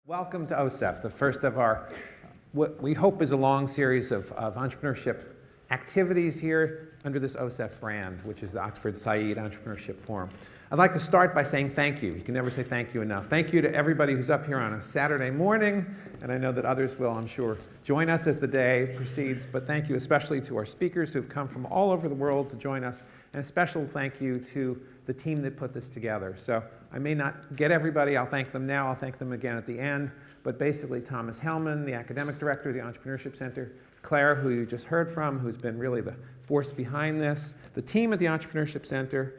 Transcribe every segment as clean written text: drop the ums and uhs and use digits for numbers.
Welcome to OSEF, the first of our, what we hope is a long series of entrepreneurship activities here under this OSEF brand, which is the Oxford Saïd Entrepreneurship Forum. I'd like to start by saying thank you. You can never say thank you enough. Thank you to everybody who's up here on a Saturday morning, and I know that others will, I'm sure, join us as the day proceeds, but thank you especially to our speakers who've come from all over the world to join us, and a special thank you to the team that put this together. So I may not get everybody, I'll thank them now, I'll thank them again at the end, but basically Thomas Hellman, the academic director of the Entrepreneurship Center, Claire, who you just heard from, who's been really the force behind this, the team at the Entrepreneurship Center,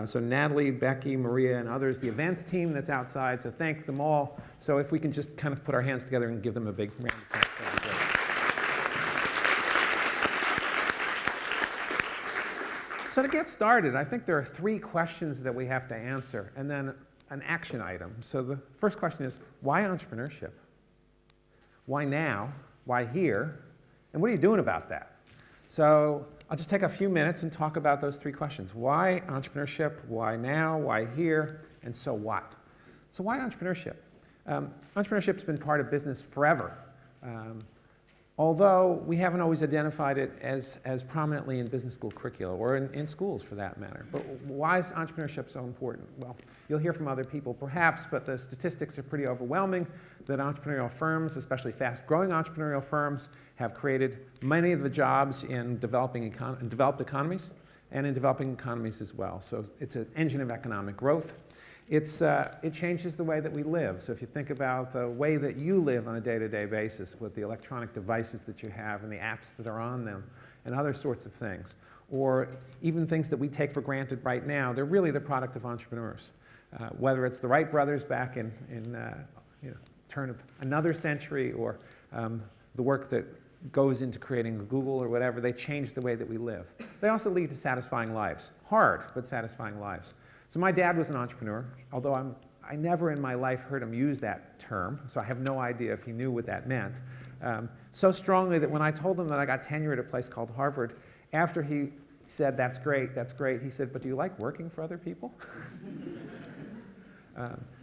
so Natalie, Becky, Maria, and others, the events team that's outside, so thank them all. So if we can just kind of put our hands together and give them a big round of thanks, that'd be great. So to get started, I think there are three questions that we have to answer, and then an action item. So the first question is, why entrepreneurship? Why now? Why here? And what are you doing about that? So I'll just take a few minutes and talk about those three questions. Why entrepreneurship? Why now? Why here? And so what? So why entrepreneurship? Entrepreneurship's been part of business forever. Although we haven't always identified it as prominently in business school curricula, or in schools for that matter. But why is entrepreneurship so important? Well, you'll hear from other people perhaps, but the statistics are pretty overwhelming that entrepreneurial firms, especially fast-growing entrepreneurial firms, have created many of the jobs in developed economies, and in developing economies as well. So it's an engine of economic growth. It changes the way that we live. So if you think about the way that you live on a day-to-day basis with the electronic devices that you have and the apps that are on them and other sorts of things, or even things that we take for granted right now, they're really the product of entrepreneurs. Whether it's the Wright brothers back in turn of another century, or the work that goes into creating Google or whatever, they change the way that we live. They also lead to satisfying lives. Hard, but satisfying lives. So my dad was an entrepreneur, although I never in my life heard him use that term, so I have no idea if he knew what that meant. So strongly that when I told him that I got tenure at a place called Harvard, after he said, that's great, he said, but do you like working for other people?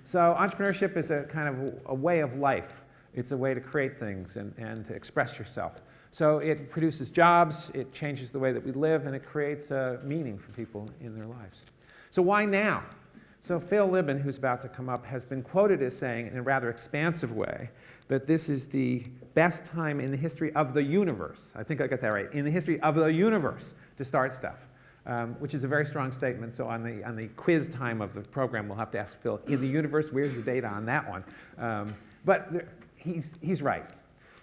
So entrepreneurship is a kind of a way of life. It's a way to create things and to express yourself. So it produces jobs, it changes the way that we live, and it creates meaning for people in their lives. So why now? So Phil Libin, who's about to come up, has been quoted as saying in a rather expansive way that this is the best time in the history of the universe. I think I got that right. In the history of the universe to start stuff, which is a very strong statement. So on the quiz time of the program, we'll have to ask Phil, in the universe, where's the data on that one? But he's right.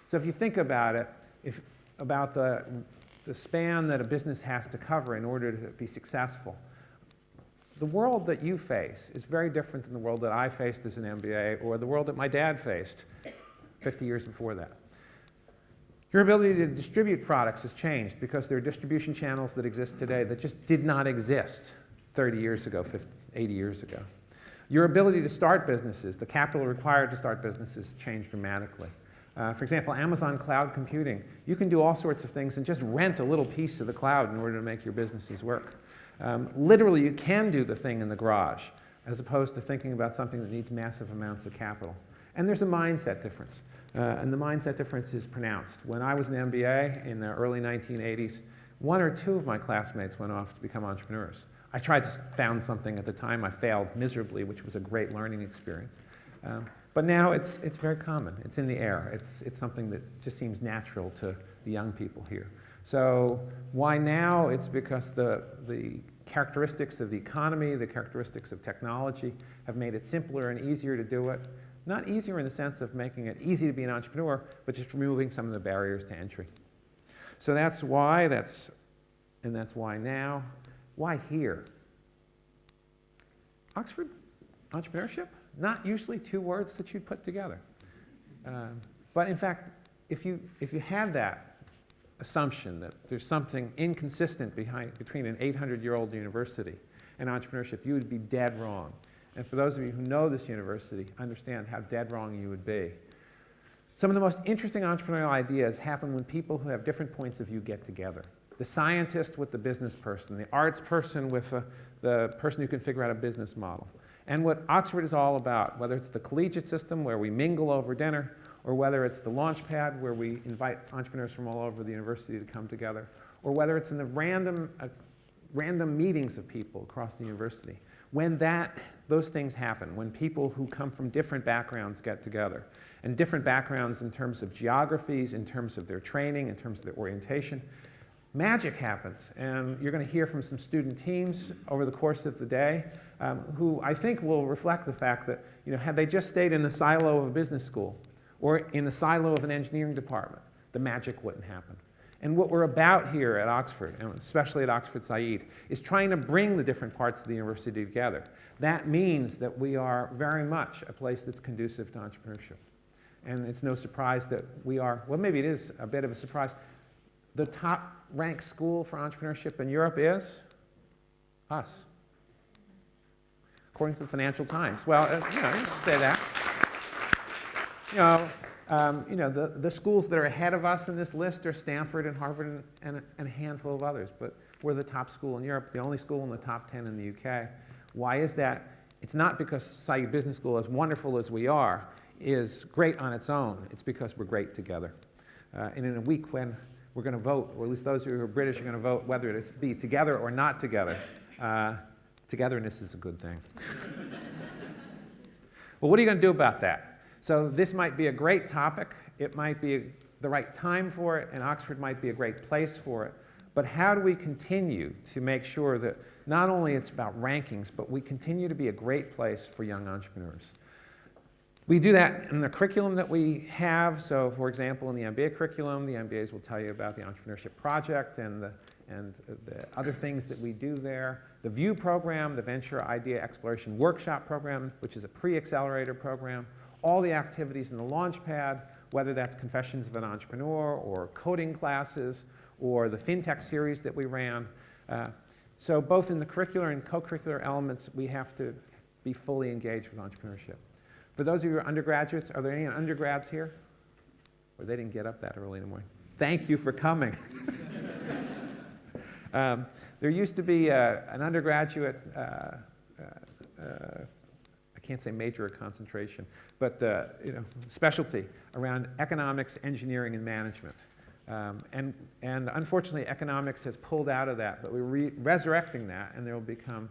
So if you think about it, about the span that a business has to cover in order to be successful, the world that you face is very different than the world that I faced as an MBA or the world that my dad faced 50 years before that. Your ability to distribute products has changed because there are distribution channels that exist today that just did not exist 30 years ago, 80 years ago. Your ability to start businesses, the capital required to start businesses, changed dramatically. For example, Amazon Cloud Computing. You can do all sorts of things and just rent a little piece of the cloud in order to make your businesses work. Literally, you can do the thing in the garage, as opposed to thinking about something that needs massive amounts of capital. And there's a mindset difference, and the mindset difference is pronounced. When I was an MBA in the early 1980s, one or two of my classmates went off to become entrepreneurs. I tried to found something at the time. I failed miserably, which was a great learning experience. But now it's very common. It's in the air. It's something that just seems natural to the young people here. So why now? It's because the characteristics of the economy, the characteristics of technology have made it simpler and easier to do it. Not easier in the sense of making it easy to be an entrepreneur, but just removing some of the barriers to entry. So that's why, that's why now. Why here? Oxford, entrepreneurship? Not usually two words that you'd put together. But in fact, if you had that assumption that there's something inconsistent between an 800-year-old university and entrepreneurship, you would be dead wrong. And for those of you who know this university, understand how dead wrong you would be. Some of the most interesting entrepreneurial ideas happen when people who have different points of view get together. The scientist with the business person, the arts person with the person who can figure out a business model. And what Oxford is all about, whether it's the collegiate system where we mingle over dinner, or whether it's the Launchpad where we invite entrepreneurs from all over the university to come together, or whether it's in the random meetings of people across the university, when those things happen, when people who come from different backgrounds get together, and different backgrounds in terms of geographies, in terms of their training, in terms of their orientation, magic happens. And you're going to hear from some student teams over the course of the day who I think will reflect the fact that, had they just stayed in the silo of a business school or in the silo of an engineering department, the magic wouldn't happen. And what we're about here at Oxford, and especially at Oxford Saïd, is trying to bring the different parts of the university together. That means that we are very much a place that's conducive to entrepreneurship. And it's no surprise that we are, well, maybe it is a bit of a surprise. The top-ranked school for entrepreneurship in Europe is us, according to the Financial Times. Well, you can say that. The schools that are ahead of us in this list are Stanford and Harvard and a handful of others. But we're the top school in Europe, the only school in the top 10 in the UK. Why is that? It's not because Saïd Business School, as wonderful as we are, is great on its own. It's because we're great together. And in a week when we're going to vote, or at least those of you who are British are going to vote whether it be together or not together, togetherness is a good thing. Well, what are you going to do about that? So this might be a great topic. It might be the right time for it, and Oxford might be a great place for it. But how do we continue to make sure that not only it's about rankings, but we continue to be a great place for young entrepreneurs? We do that in the curriculum that we have. So, for example, in the MBA curriculum, the MBAs will tell you about the Entrepreneurship Project and the other things that we do there. The VIEW program, the Venture Idea Exploration Workshop program, which is a pre-accelerator program. All the activities in the Launchpad, whether that's Confessions of an Entrepreneur or coding classes or the FinTech series that we ran. So both in the curricular and co-curricular elements, we have to be fully engaged with entrepreneurship. For those of you who are undergraduates, are there any undergrads here? Or they didn't get up that early in the morning. Thank you for coming. There used to be an undergraduate, I can't say major or concentration, but specialty around economics, engineering, and management. And unfortunately, economics has pulled out of that, but we're resurrecting that, and there will become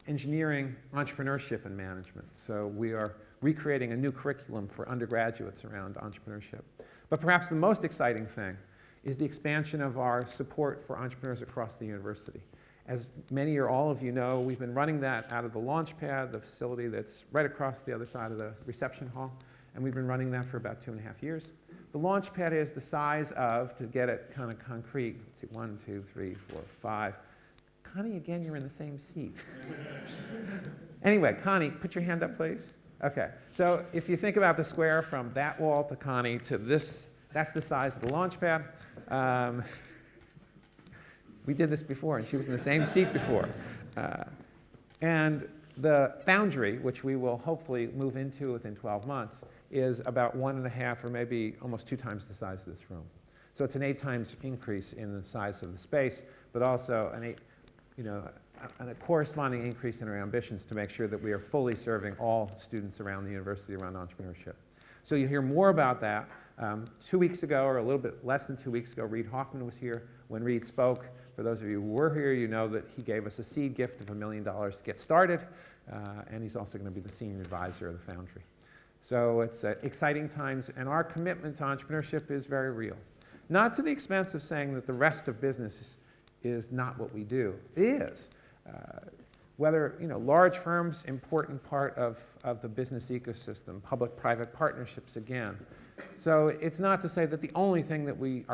engineering, entrepreneurship, and management. So we are recreating a new curriculum for undergraduates around entrepreneurship. But perhaps the most exciting thing is the expansion of our support for entrepreneurs across the university. As many or all of you know, we've been running that out of the Launchpad, the facility that's right across the other side of the reception hall, and we've been running that for about 2.5 years. The Launchpad is the size of, to get it kind of concrete, let's see, 1, 2, 3, 4, 5. Connie, again, you're in the same seat. Anyway, Connie, put your hand up, please. Okay, so if you think about the square from that wall to Connie to this, that's the size of the Launchpad. We did this before, and she was in the same seat before. And the Foundry, which we will hopefully move into within 12 months, is about 1.5 or maybe almost 2 times the size of this room. So it's an 8 times increase in the size of the space, but also a corresponding increase in our ambitions to make sure that we are fully serving all students around the university around entrepreneurship. So you'll hear more about that. 2 weeks ago, or a little bit less than 2 weeks ago, Reid Hoffman was here. When Reid spoke, for those of you who were here, you know that he gave us a seed gift of $1 million to get started, and he's also going to be the senior advisor of the Foundry. So it's exciting times, and our commitment to entrepreneurship is very real. Not to the expense of saying that the rest of business is not what we do. It is. Whether, large firms, important part of the business ecosystem, public-private partnerships again. So it's not to say that the only thing that we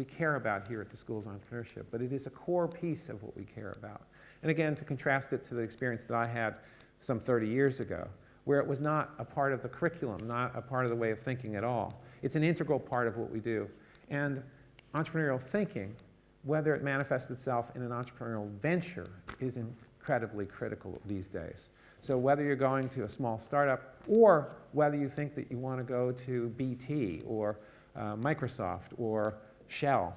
care about here at the School is entrepreneurship, but it is a core piece of what we care about. And again, to contrast it to the experience that I had some 30 years ago, where it was not a part of the curriculum, not a part of the way of thinking at all. It's an integral part of what we do. And entrepreneurial thinking, whether it manifests itself in an entrepreneurial venture, is incredibly critical these days. So whether you're going to a small startup or whether you think that you want to go to BT or Microsoft or Shell,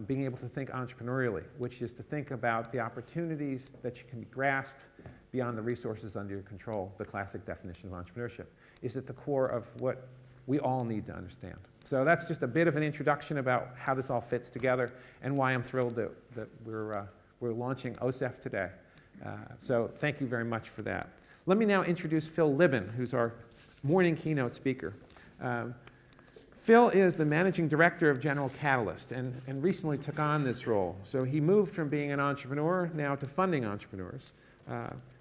being able to think entrepreneurially, which is to think about the opportunities that can be grasped, beyond the resources under your control, the classic definition of entrepreneurship, is at the core of what we all need to understand. So that's just a bit of an introduction about how this all fits together and why I'm thrilled that we're launching OSEF today. So thank you very much for that. Let me now introduce Phil Libin, who's our morning keynote speaker. Phil is the managing director of General Catalyst and recently took on this role. So he moved from being an entrepreneur now to funding entrepreneurs.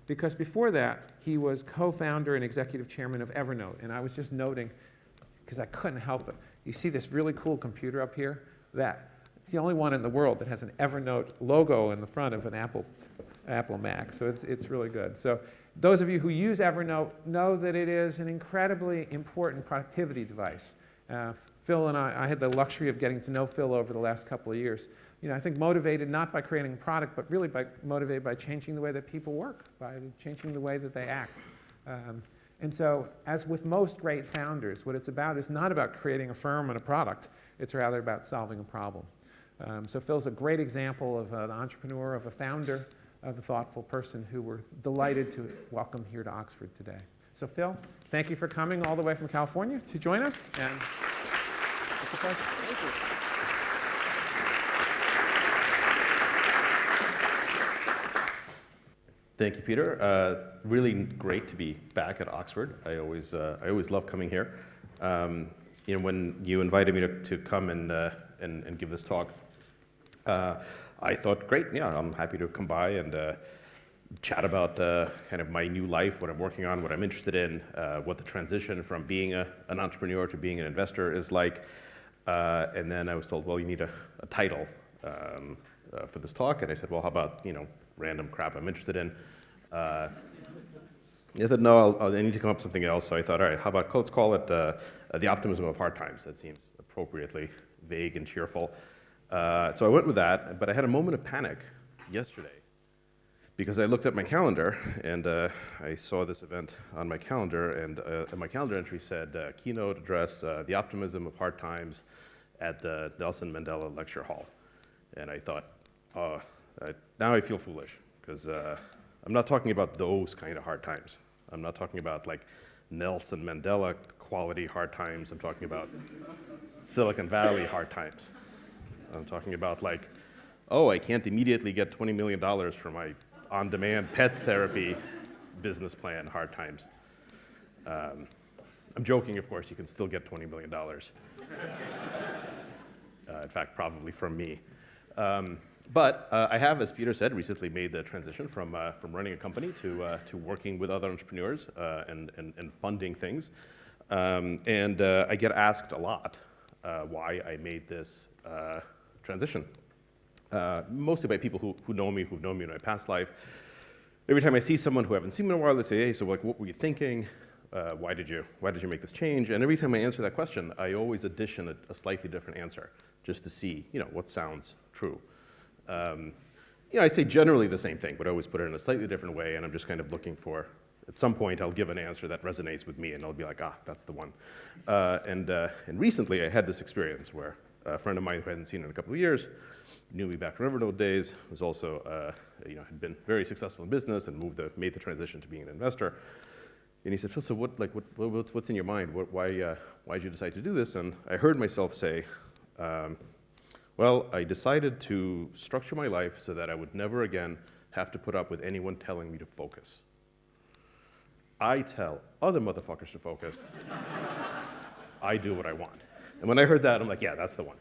Because before that, he was co-founder and executive chairman of Evernote. And I was just noting, because I couldn't help it, you see this really cool computer up here? It's the only one in the world that has an Evernote logo in the front of an Apple Mac. So it's really good. So those of you who use Evernote know that it is an incredibly important productivity device. Phil and I had the luxury of getting to know Phil over the last couple of years. I think motivated not by creating a product, but really motivated by changing the way that people work, by changing the way that they act. And so, as with most great founders, what it's about is not about creating a firm and a product. It's rather about solving a problem. So Phil's a great example of an entrepreneur, of a founder, of a thoughtful person who we're delighted to welcome here to Oxford today. So Phil, thank you for coming all the way from California to join us. And it's a pleasure. Thank you. Thank you, Peter. Really great to be back at Oxford. I always love coming here. When you invited me to come and give this talk, I thought, great, yeah, I'm happy to come by and chat about kind of my new life, what I'm working on, what I'm interested in, what the transition from being an entrepreneur to being an investor is like. And then I was told, well, you need a title for this talk. And I said, well, how about, random crap I'm interested in. I said, no, I need to come up with something else. So I thought, all right, let's call it the Optimism of Hard Times. That seems appropriately vague and cheerful. So I went with that, but I had a moment of panic yesterday because I looked at my calendar and I saw this event on my calendar, and my calendar entry said, keynote address, the Optimism of Hard Times at the Nelson Mandela Lecture Hall. And I thought, now I feel foolish because I'm not talking about those kind of hard times. I'm not talking about like Nelson Mandela quality hard times. I'm talking about Silicon Valley hard times. I'm talking about like, I can't immediately get $20 million for my on-demand pet therapy business plan hard times. I'm joking, of course, you can still get $20 million. In fact, probably from me. But I have, as Peter said, recently made the transition from running a company to working with other entrepreneurs and funding things. And I get asked a lot why I made this transition. Mostly by people who've known me in my past life. Every time I see someone who I haven't seen in a while, they say, hey, so like, what were you thinking? Why did you make this change? And every time I answer that question, I always addition a slightly different answer, just to see, what sounds true. I say generally the same thing, but I always put it in a slightly different way, and I'm just kind of looking for, at some point, I'll give an answer that resonates with me, and I'll be like, that's the one. And recently, I had this experience where a friend of mine who I hadn't seen in a couple of years, knew me back from Evernote days, was also, had been very successful in business and made the transition to being an investor. And he said, Phil, so what's in your mind? Why did you decide to do this? And I heard myself say, well, I decided to structure my life so that I would never again have to put up with anyone telling me to focus. I tell other motherfuckers to focus. I do what I want. And when I heard that, I'm like, yeah, that's the one.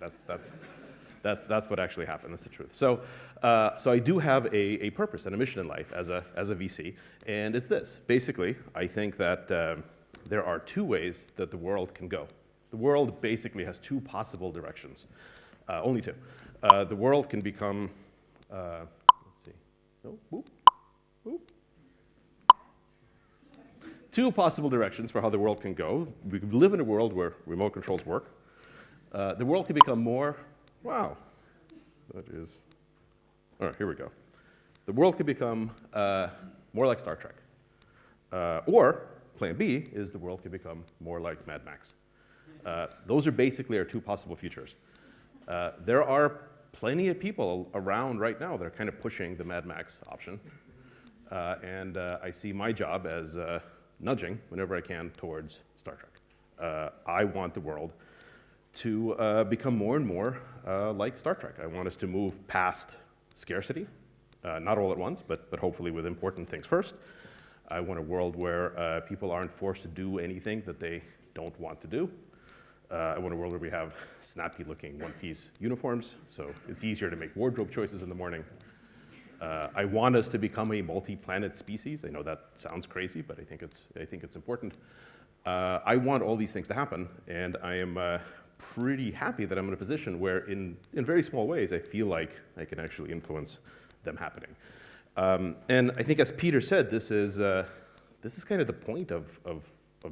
That's what actually happened. That's the truth. So I do have a purpose and a mission in life as a VC, and it's this. Basically, I think that there are two ways that the world can go. The world basically has two possible directions. Only two. The world can become, let's see, no, whoop, whoop. Two possible directions for how the world can go. We could live in a world where remote controls work. The world can become more, wow, that is, all right, here we go. The world can become more like Star Trek. Or, plan B is the world can become more like Mad Max. Those are basically our two possible futures. There are plenty of people around right now that are kind of pushing the Mad Max option. and I see my job as nudging whenever I can towards Star Trek. I want the world to become more and more like Star Trek. I want us to move past scarcity, not all at once, but hopefully with important things first. I want a world where people aren't forced to do anything that they don't want to do. I want a world where we have snappy-looking one-piece uniforms, so it's easier to make wardrobe choices in the morning. I want us to become a multi-planet species. I know that sounds crazy, but I think it's important. I want all these things to happen, and I am pretty happy that I'm in a position where, in very small ways, I feel like I can actually influence them happening. And I think, as Peter said, this is kind of the point of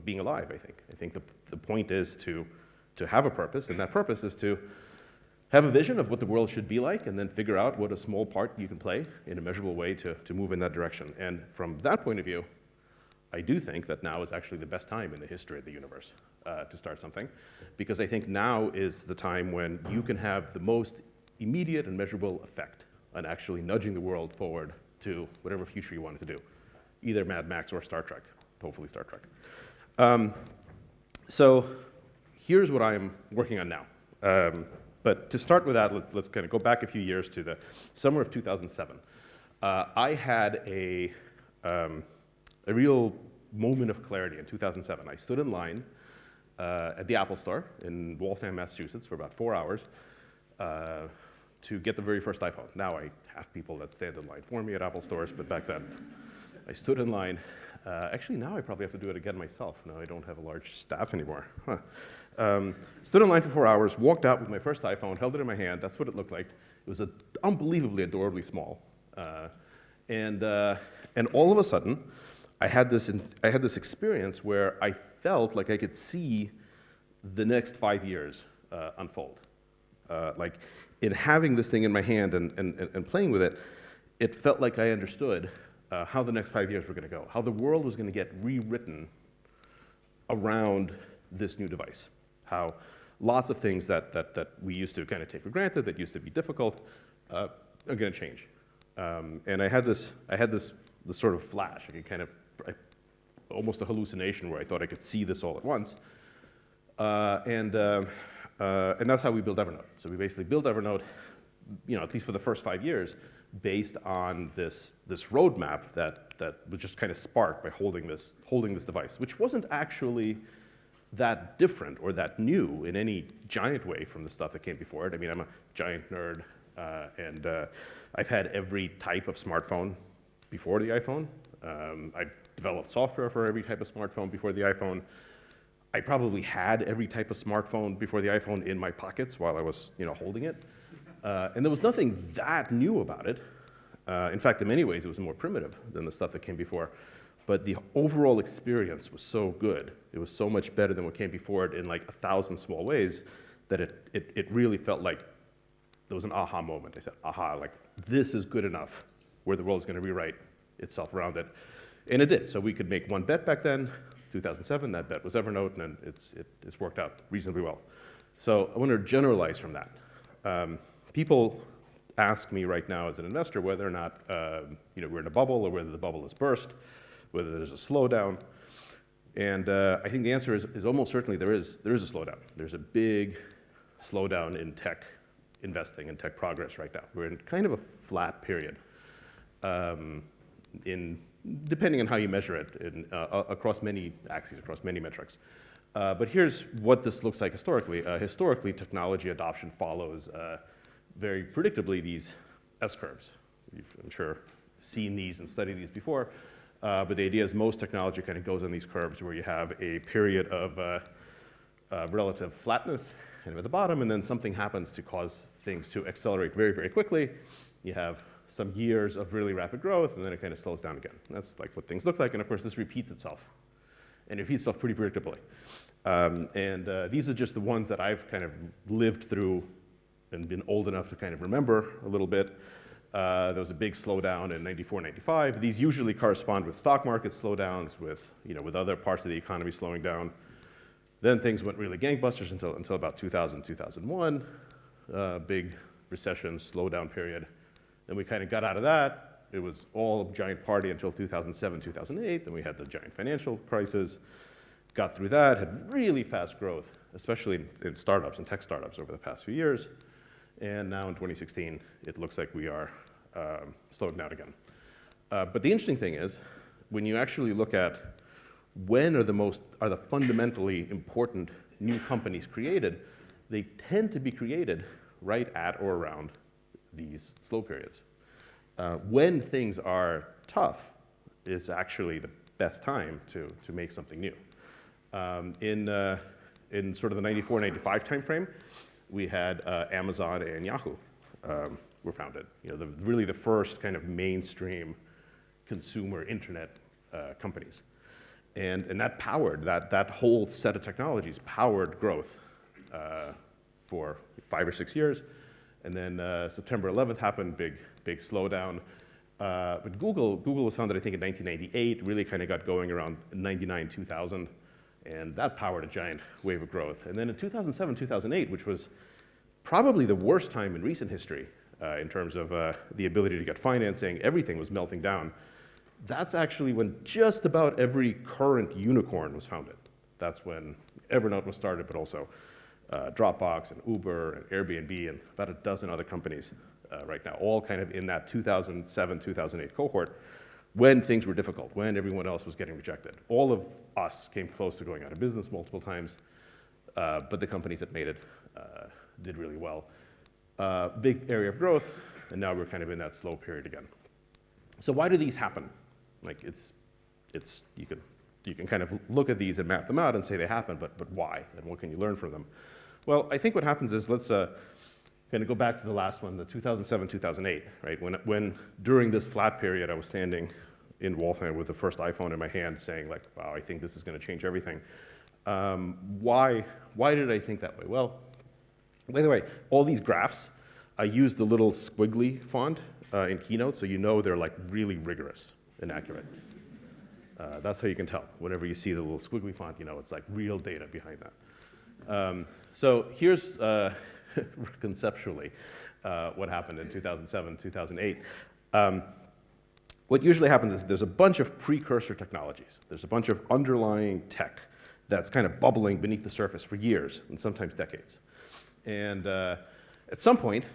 being alive. I think the point is to have a purpose, and that purpose is to have a vision of what the world should be like, and then figure out what a small part you can play in a measurable way to move in that direction. And from that point of view, I do think that now is actually the best time in the history of the universe to start something, because I think now is the time when you can have the most immediate and measurable effect on actually nudging the world forward to whatever future you want it to do, either Mad Max or Star Trek, hopefully Star Trek. So here's what I'm working on now. But to start with that, let's kind of go back a few years to the summer of 2007. I had a real moment of clarity in 2007. I stood in line at the Apple Store in Waltham, Massachusetts for about 4 hours to get the very first iPhone. Now I have people that stand in line for me at Apple stores, but back then I stood in line. Actually, now I probably have to do it again myself. Now I don't have a large staff anymore. Stood in line for 4 hours, walked out with my first iPhone, held it in my hand. That's what it looked like. It was unbelievably, adorably small. And all of a sudden, I had this experience where I felt like I could see the next 5 years unfold. Like, in having this thing in my hand and playing with it, it felt like I understood how the next 5 years were going to go, how the world was going to get rewritten around this new device, how lots of things that we used to kind of take for granted, that used to be difficult, are going to change. And I had this sort of flash, almost a hallucination where I thought I could see this all at once. And that's how we built Evernote. So we basically built Evernote, at least for the first 5 years, based on this roadmap that was just kind of sparked by holding this device, which wasn't actually that different or that new in any giant way from the stuff that came before it. I mean, I'm a giant nerd, and I've had every type of smartphone before the iPhone. I've developed software for every type of smartphone before the iPhone. I probably had every type of smartphone before the iPhone in my pockets while I was, holding it. And there was nothing that new about it. In fact, in many ways, it was more primitive than the stuff that came before. But the overall experience was so good. It was so much better than what came before it in like 1,000 small ways that it really felt like there was an aha moment. I said, aha, like this is good enough where the world is going to rewrite itself around it. And it did. So we could make one bet back then, 2007. That bet was Evernote, and it's worked out reasonably well. So I want to generalize from that. People ask me right now as an investor whether or not we're in a bubble or whether the bubble has burst, whether there's a slowdown. And I think the answer is almost certainly there is a slowdown. There's a big slowdown in tech investing and tech progress right now. We're in kind of a flat period, depending on how you measure it, across many axes, across many metrics. But here's what this looks like historically. Historically, technology adoption follows very predictably these S-curves. You've, I'm sure, seen these and studied these before. But the idea is most technology kind of goes on these curves where you have a period of relative flatness kind of at the bottom, and then something happens to cause things to accelerate very, very quickly. You have some years of really rapid growth, and then it kind of slows down again. That's like what things look like, and of course this repeats itself. And it repeats itself pretty predictably. These are just the ones that I've kind of lived through and been old enough to kind of remember a little bit. There was a big slowdown in 94, 95. These usually correspond with stock market slowdowns, with other parts of the economy slowing down. Then things went really gangbusters until about 2000, 2001. Big recession, slowdown period. Then we kind of got out of that, It was all a giant party until 2007, 2008. Then we had the giant financial crisis. Got through that, had really fast growth, especially in startups and tech startups over the past few years. And now in 2016, it looks like we are slowing down again. But the interesting thing is, when you actually look at when are the fundamentally important new companies created, they tend to be created right at or around these slow periods. When things are tough is actually the best time to make something new. In sort of the 94, 95 timeframe, we had Amazon and Yahoo were founded. Really the first kind of mainstream consumer internet companies. And that powered, that whole set of technologies powered growth for 5 or 6 years. And then September 11th happened, big slowdown. But Google was founded, I think, in 1998, really kind of got going around 99, 2000. And that powered a giant wave of growth. And then in 2007, 2008, which was probably the worst time in recent history in terms of the ability to get financing, everything was melting down. That's actually when just about every current unicorn was founded. That's when Evernote was started, but also Dropbox and Uber and Airbnb and about a dozen other companies right now, all kind of in that 2007, 2008 cohort when things were difficult, when everyone else was getting rejected. All of us came close to going out of business multiple times, but the companies that made it did really well. Big area of growth, and now we're kind of in that slow period again. So why do these happen? Like you can kind of look at these and map them out and say they happen, but why? And what can you learn from them? Well, I think what happens is, let's kind of go back to the last one, the 2007, 2008, right? When during this flat period, I was standing in Waltham with the first iPhone in my hand saying like, wow, I think this is gonna change everything. Why did I think that way? Well, by the way, all these graphs, I use the little squiggly font in Keynote, so you know they're like really rigorous and accurate. That's how you can tell. Whenever you see the little squiggly font, you know it's like real data behind that. So here's conceptually what happened in 2007, 2008. What usually happens is there's a bunch of precursor technologies. There's a bunch of underlying tech that's kind of bubbling beneath the surface for years and sometimes decades. And at some point,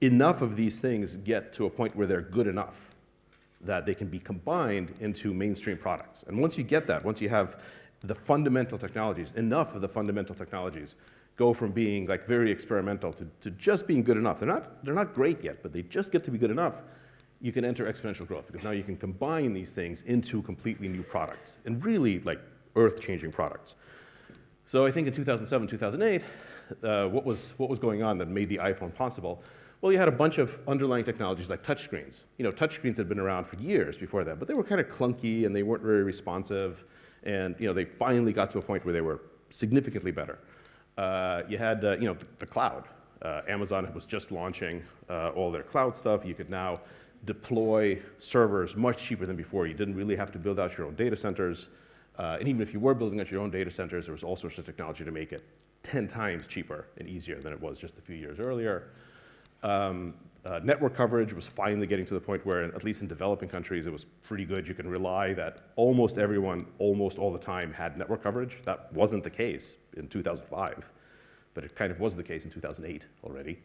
enough of these things get to a point where they're good enough that they can be combined into mainstream products. And once you get that, once you have the fundamental technologies, enough of the fundamental technologies go from being like very experimental to just being good enough. They're not great yet, but they just get to be good enough. You can enter exponential growth because now you can combine these things into completely new products and really like earth-changing products. So I think in 2007, 2008, what was going on that made the iPhone possible? Well, you had a bunch of underlying technologies like touchscreens. Touchscreens had been around for years before that, but they were kind of clunky and they weren't very responsive. And they finally got to a point where they were significantly better. You had the cloud. Amazon was just launching all their cloud stuff. You could now deploy servers much cheaper than before. You didn't really have to build out your own data centers. And even if you were building out your own data centers, there was all sorts of technology to make it 10 times cheaper and easier than it was just a few years earlier. Network coverage was finally getting to the point where, at least in developing countries, it was pretty good. You can rely that almost everyone, almost all the time, had network coverage. That wasn't the case in 2005, but it kind of was the case in 2008 already.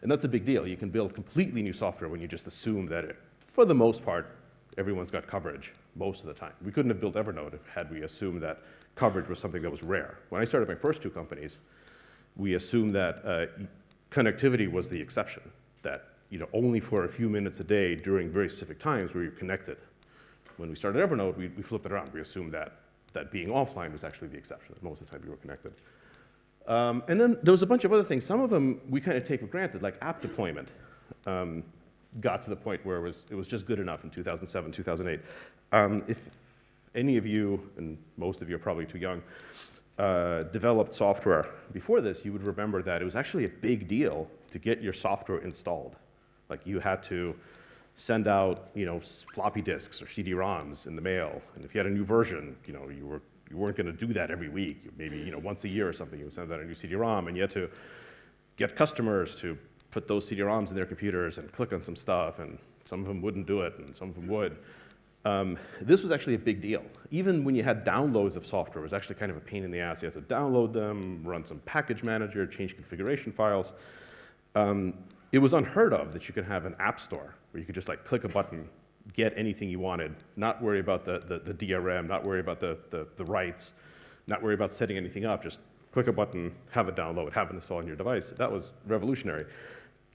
And that's a big deal. You can build completely new software when you just assume that, for the most part, everyone's got coverage most of the time. We couldn't have built Evernote had we assumed that coverage was something that was rare. When I started my first two companies, we assumed that connectivity was the exception, that only for a few minutes a day during very specific times were you connected. When we started Evernote, we flipped it around. We assumed that being offline was actually the exception, that most of the time you were connected. And then there was a bunch of other things. Some of them we kind of take for granted, like app deployment. Got to the point where it was just good enough in 2007, 2008. If any of you, and most of you are probably too young, developed software before this, you would remember that it was actually a big deal to get your software installed. Like you had to send out, floppy disks or CD-ROMs in the mail, and if you had a new version, you weren't going to do that every week. Maybe once a year or something, you would send out a new CD-ROM, and you had to get customers to put those CD-ROMs in their computers and click on some stuff and some of them wouldn't do it, and some of them would. This was actually a big deal. Even when you had downloads of software, it was actually kind of a pain in the ass. You had to download them, run some package manager, change configuration files. It was unheard of that you could have an app store where you could just like click a button, get anything you wanted, not worry about the DRM, not worry about the rights, not worry about setting anything up, just click a button, have it download, have it install on your device. That was revolutionary.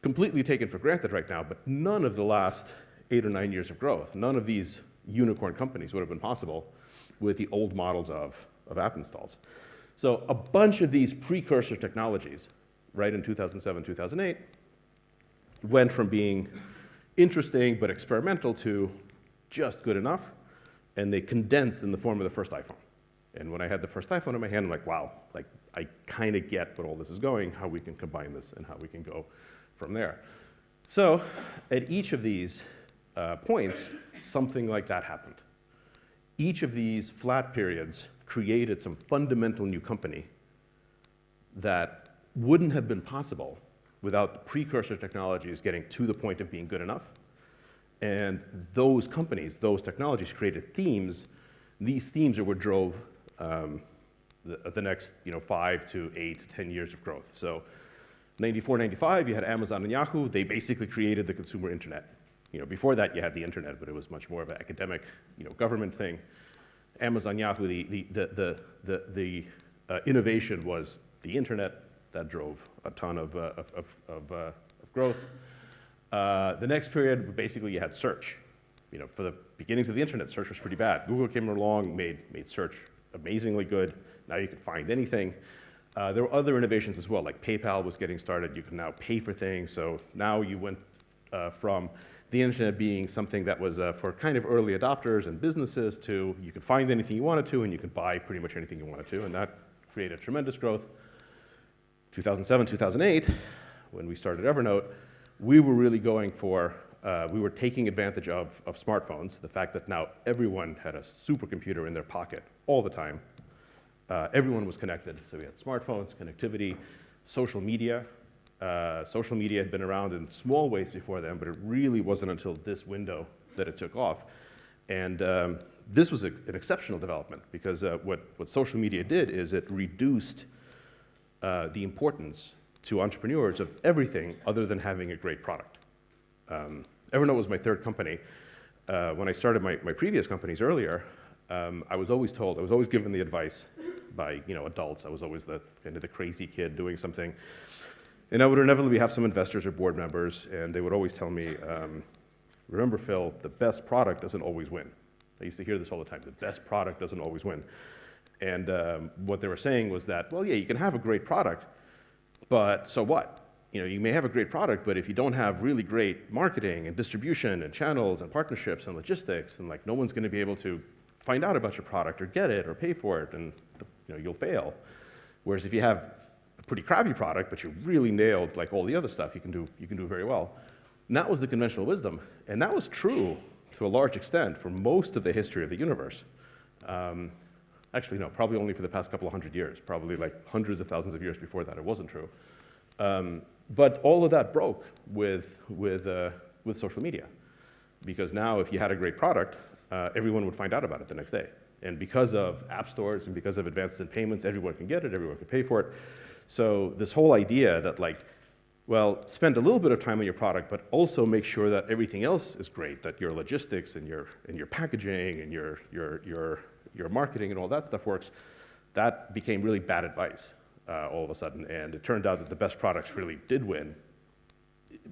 Completely taken for granted right now, but none of the last 8 or 9 years of growth, none of these unicorn companies would have been possible with the old models of app installs. So a bunch of these precursor technologies, right in 2007, 2008, went from being interesting but experimental to just good enough, and they condensed in the form of the first iPhone. And when I had the first iPhone in my hand, I'm like, wow, like I kind of get what all this is going, how we can combine this, and how we can go from there. So at each of these points, something like that happened. Each of these flat periods created some fundamental new company that wouldn't have been possible without the precursor technologies getting to the point of being good enough. And those companies, those technologies created themes. These themes are what drove the next 5 to 8 to 10 years of growth. So 94, 95, you had Amazon and Yahoo. They basically created the consumer internet. Before that, you had the internet, but it was much more of an academic, government thing. Amazon, Yahoo, the innovation was the internet. That drove a ton of growth. The next period, basically, you had search. For the beginnings of the internet, search was pretty bad. Google came along, made search amazingly good. Now you could find anything. There were other innovations as well, like PayPal was getting started. You can now pay for things. So now you went from the internet being something that was for kind of early adopters and businesses to you could find anything you wanted to, and you could buy pretty much anything you wanted to, and that created tremendous growth. 2007, 2008, when we started Evernote, we were really going for, we were taking advantage of smartphones, the fact that now everyone had a supercomputer in their pocket all the time. Everyone was connected, so we had smartphones, connectivity, social media. Social media had been around in small ways before then, but it really wasn't until this window that it took off. And this was an exceptional development because what social media did is it reduced the importance to entrepreneurs of everything other than having a great product. Evernote was my third company. When I started my previous companies earlier, I was always told, I was always given the advice by adults. I was always the kind of the crazy kid doing something. And I would inevitably have some investors or board members, and they would always tell me, remember, Phil, the best product doesn't always win. I used to hear this all the time, the best product doesn't always win. And what they were saying was that, well, yeah, you can have a great product, but so what? You may have a great product, but if you don't have really great marketing and distribution and channels and partnerships and logistics, and no one's going to be able to find out about your product or get it or pay for it, and you'll fail. Whereas if you have a pretty crappy product, but you really nailed all the other stuff, you can do very well. And that was the conventional wisdom, and that was true to a large extent for most of the history of the universe. Actually, no, probably only for the past couple of hundred years, probably hundreds of thousands of years before that, it wasn't true. But all of that broke with social media, because now if you had a great product, everyone would find out about it the next day. And because of app stores and because of advances in payments, everyone can get it, everyone can pay for it. So this whole idea that spend a little bit of time on your product, but also make sure that everything else is great, that your logistics and your packaging and your marketing and all that stuff works, that became really bad advice all of a sudden. And it turned out that the best products really did win.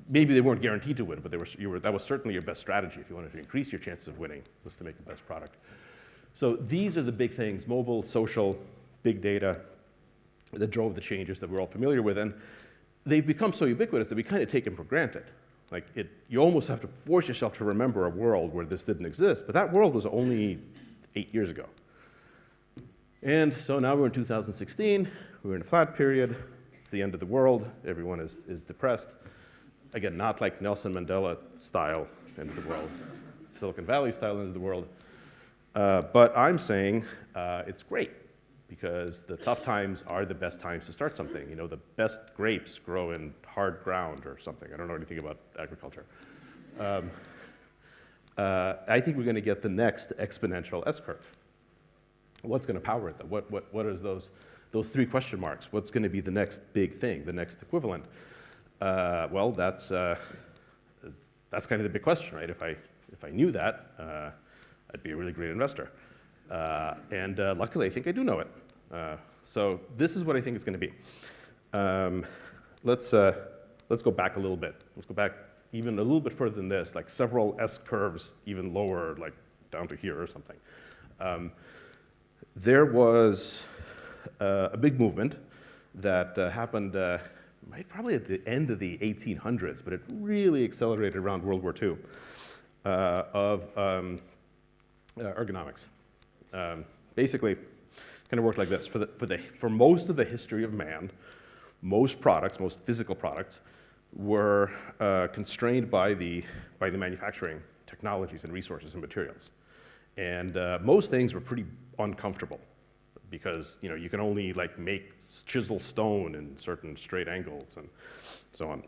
Maybe they weren't guaranteed to win, but that was certainly your best strategy if you wanted to increase your chances of winning, was to make the best product. So these are the big things: mobile, social, big data, that drove the changes that we're all familiar with. And they've become so ubiquitous that we kind of take them for granted. You almost have to force yourself to remember a world where this didn't exist, but that world was only 8 years ago. And so now we're in 2016, we're in a flat period, it's the end of the world, everyone is depressed. Again, not like Nelson Mandela style end of the world, Silicon Valley style end of the world. But I'm saying it's great, because the tough times are the best times to start something. The best grapes grow in hard ground or something. I don't know anything about agriculture. I think we're going to get the next exponential S-curve. What's going to power it, though? What is those three question marks? What's going to be the next big thing, the next equivalent? Well, that's kind of the big question, right? If I knew that, I'd be a really great investor. And luckily, I think I do know it. So this is what I think it's going to be. Let's go back a little bit. Let's go back even a little bit further than this, like several S-curves, even lower, like down to here or something. There was a big movement that happened probably at the end of the 1800s, but it really accelerated around World War II, of ergonomics. Basically, kind of worked like this. For most of the history of man, most physical products, were constrained by the manufacturing technologies and resources and materials. And most things were pretty uncomfortable because you can only make chisel stone in certain straight angles and so on.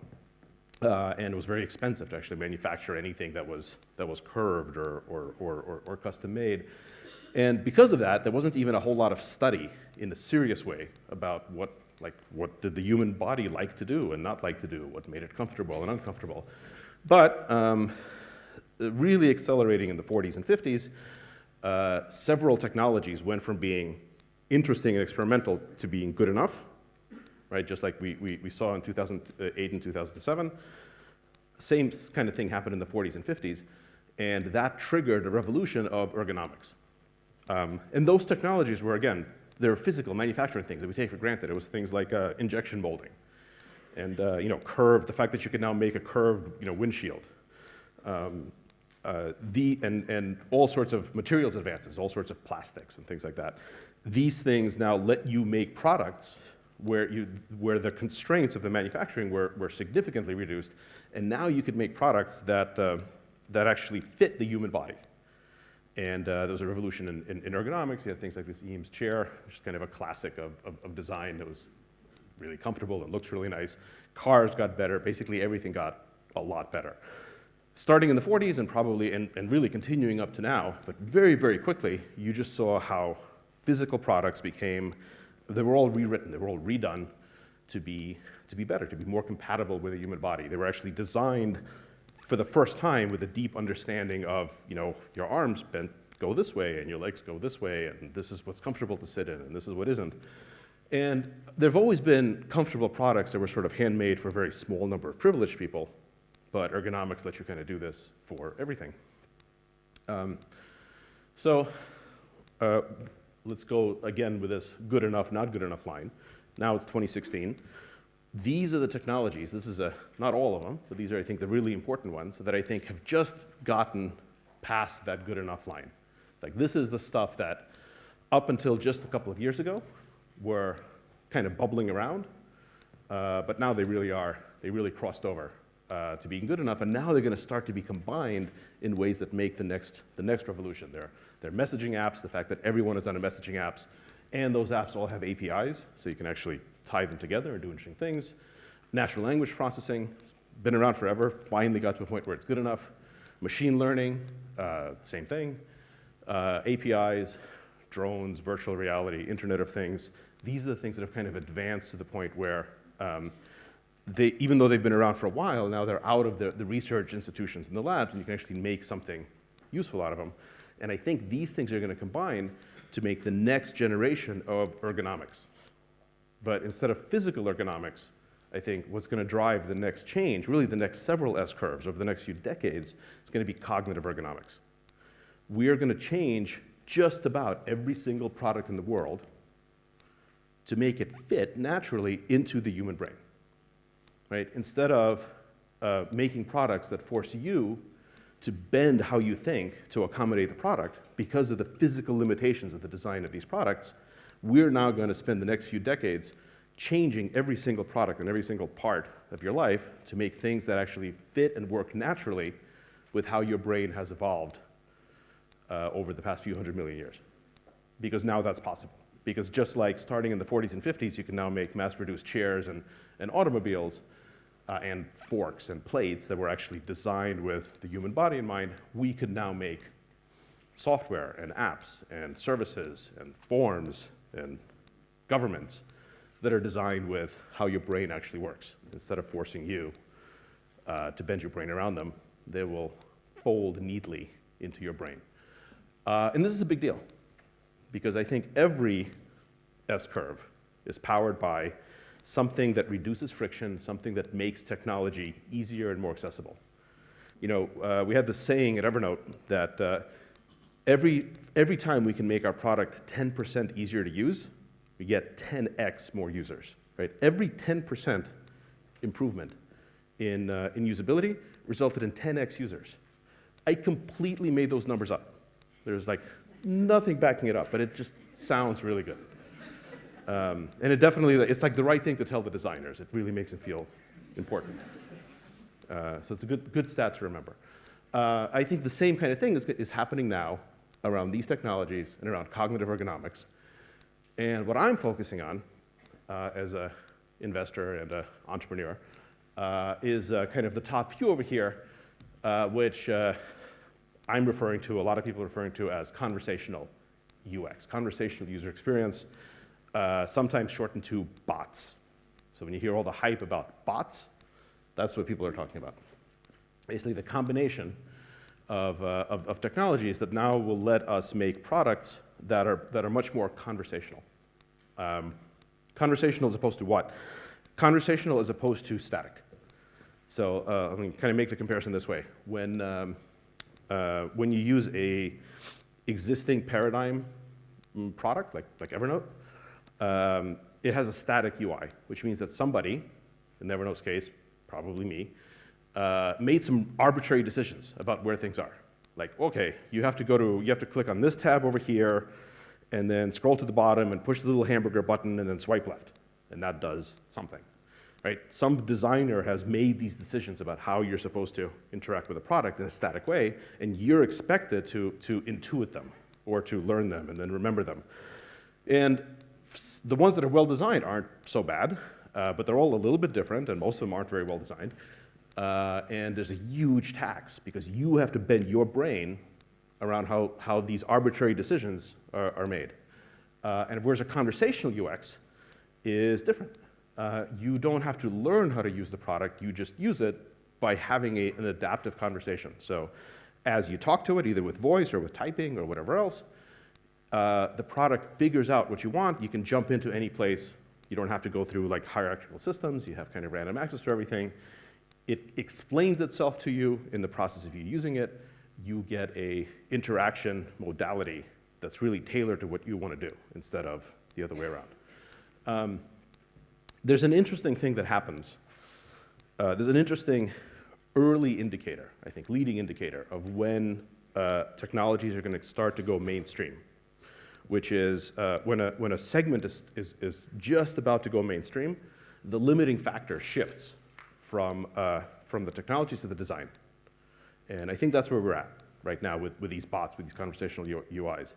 And it was very expensive to actually manufacture anything that was curved or custom made. And because of that, there wasn't even a whole lot of study in a serious way about what did the human body like to do and not like to do, what made it comfortable and uncomfortable. But really accelerating in the 40s and 50s, several technologies went from being interesting and experimental to being good enough, right? Just like we saw in 2008 and 2007. Same kind of thing happened in the 40s and 50s, and that triggered a revolution of ergonomics. And those technologies were, again, they're physical manufacturing things that we take for granted. It was things like injection molding and curved, the fact that you can now make a curved windshield. And all sorts of materials advances, all sorts of plastics and things like that. These things now let you make products where the constraints of the manufacturing were significantly reduced, and now you could make products that actually fit the human body. And there was a revolution in ergonomics. You had things like this Eames chair, which is kind of a classic of design that was really comfortable. It looks really nice. Cars got better. Basically, everything got a lot better. Starting in the 40s and really continuing up to now, but very, very quickly, you just saw how physical products they were all rewritten, they were all redone to be better, to be more compatible with the human body. They were actually designed for the first time with a deep understanding of, your arms go this way and your legs go this way, and this is what's comfortable to sit in, and this is what isn't. And there have always been comfortable products that were sort of handmade for a very small number of privileged people, but ergonomics lets you kind of do this for everything. Let's go again with this good enough, not good enough line. Now it's 2016. These are the technologies, this is not all of them, but these are, I think, the really important ones that I think have just gotten past that good enough line. Like, this is the stuff that up until just a couple of years ago were kind of bubbling around, but now they really crossed over to being good enough, and now they're going to start to be combined in ways that make the next revolution. They're messaging apps, the fact that everyone is on messaging apps, and those apps all have APIs, so you can actually tie them together and do interesting things. Natural language processing, it's been around forever, finally got to a point where it's good enough. Machine learning, same thing. APIs, drones, virtual reality, Internet of Things. These are the things that have kind of advanced to the point where even though they've been around for a while, now they're out of the research institutions and the labs, and you can actually make something useful out of them. And I think these things are going to combine to make the next generation of ergonomics. But instead of physical ergonomics, I think what's going to drive the next change, really the next several S-curves over the next few decades, is going to be cognitive ergonomics. We are going to change just about every single product in the world to make it fit naturally into the human brain. Right? Instead of making products that force you to bend how you think to accommodate the product because of the physical limitations of the design of these products, we're now going to spend the next few decades changing every single product and every single part of your life to make things that actually fit and work naturally with how your brain has evolved over the past few 100 million years. Because now that's possible. Because just like starting in the 40s and 50s, you can now make mass-produced chairs and automobiles, and forks and plates that were actually designed with the human body in mind, we could now make software and apps and services and forms and governments that are designed with how your brain actually works. Instead of forcing you to bend your brain around them, they will fold neatly into your brain. And this is a big deal, because I think every S-curve is powered by something that reduces friction, something that makes technology easier and more accessible. You know, we had this saying at Evernote that every time we can make our product 10% easier to use, we get 10x more users, right? Every 10% improvement in usability resulted in 10x users. I completely made those numbers up. There's like nothing backing it up, but it just sounds really good. And it definitely, it's like the right thing to tell the designers. It really makes them feel important. So it's a good stat to remember. I think the same kind of thing is happening now around these technologies and around cognitive ergonomics. And what I'm focusing on as an investor and an entrepreneur is kind of the top view over here, which I'm referring to, a lot of people are referring to as conversational UX, conversational user experience, sometimes shortened to bots. So when you hear all the hype about bots, that's what people are talking about. Basically, the combination of technologies that now will let us make products that are much more conversational. Conversational as opposed to what? Conversational as opposed to static. So let me kind of make the comparison this way. When you use a existing paradigm product like Evernote, it has a static UI, which means that somebody, in Evernote's case, probably me, made some arbitrary decisions about where things are. Like, okay, you have to click on this tab over here, and then scroll to the bottom and push the little hamburger button and then swipe left, and that does something, right? Some designer has made these decisions about how you're supposed to interact with a product in a static way, and you're expected to intuit them or to learn them and then remember them. And the ones that are well designed aren't so bad, but they're all a little bit different, and most of them aren't very well designed. And there's a huge tax because you have to bend your brain around how these arbitrary decisions are made. And whereas a conversational UX is different. You don't have to learn how to use the product, you just use it by having an adaptive conversation. So as you talk to it, either with voice or with typing or whatever else, the product figures out what you want. You can jump into any place. You don't have to go through like hierarchical systems. You have kind of random access to everything. It explains itself to you in the process of you using it. You get a interaction modality that's really tailored to what you want to do instead of the other way around. There's an interesting thing that happens. There's an interesting early indicator, I think, leading indicator of when technologies are going to start to go mainstream, which is when a segment is just about to go mainstream, the limiting factor shifts from the technology to the design. And I think that's where we're at right now with these bots, with these conversational UIs.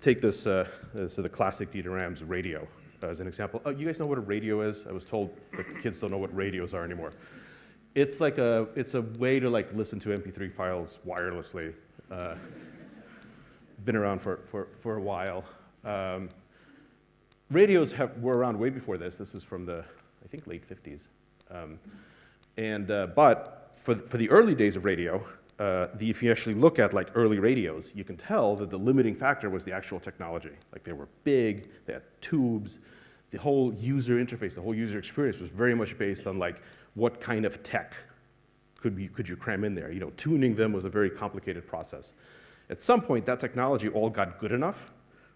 Take this, so the classic Dieter Rams radio as an example. Oh, you guys know what a radio is? I was told that kids don't know what radios are anymore. It's a way to like listen to MP3 files wirelessly. Been around for a while. Radios were around way before this. This is from the, I think, late 50s. But for the early days of radio, if you actually look at like early radios, you can tell that the limiting factor was the actual technology. Like they were big, they had tubes. The whole user interface, the whole user experience was very much based on like what kind of tech could you cram in there. You know, tuning them was a very complicated process. At some point, that technology all got good enough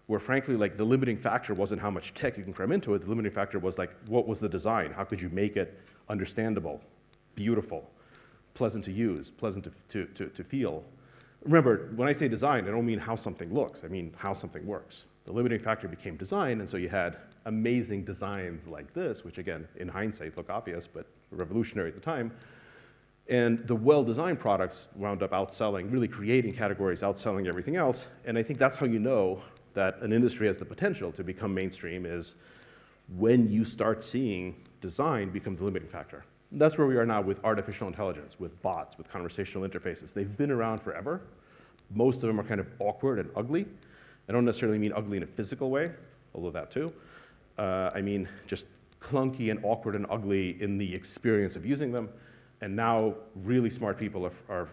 where frankly, like the limiting factor wasn't how much tech you can cram into it. The limiting factor was like, what was the design? How could you make it understandable, beautiful, pleasant to use, pleasant to feel? Remember, when I say design, I don't mean how something looks. I mean how something works. The limiting factor became design, and so you had amazing designs like this, which again, in hindsight, look obvious, but revolutionary at the time. And the well-designed products wound up outselling, really creating categories, outselling everything else. And I think that's how you know that an industry has the potential to become mainstream is when you start seeing design become the limiting factor. That's where we are now with artificial intelligence, with bots, with conversational interfaces. They've been around forever. Most of them are kind of awkward and ugly. I don't necessarily mean ugly in a physical way, although that too. I mean just clunky and awkward and ugly in the experience of using them. And now really smart people are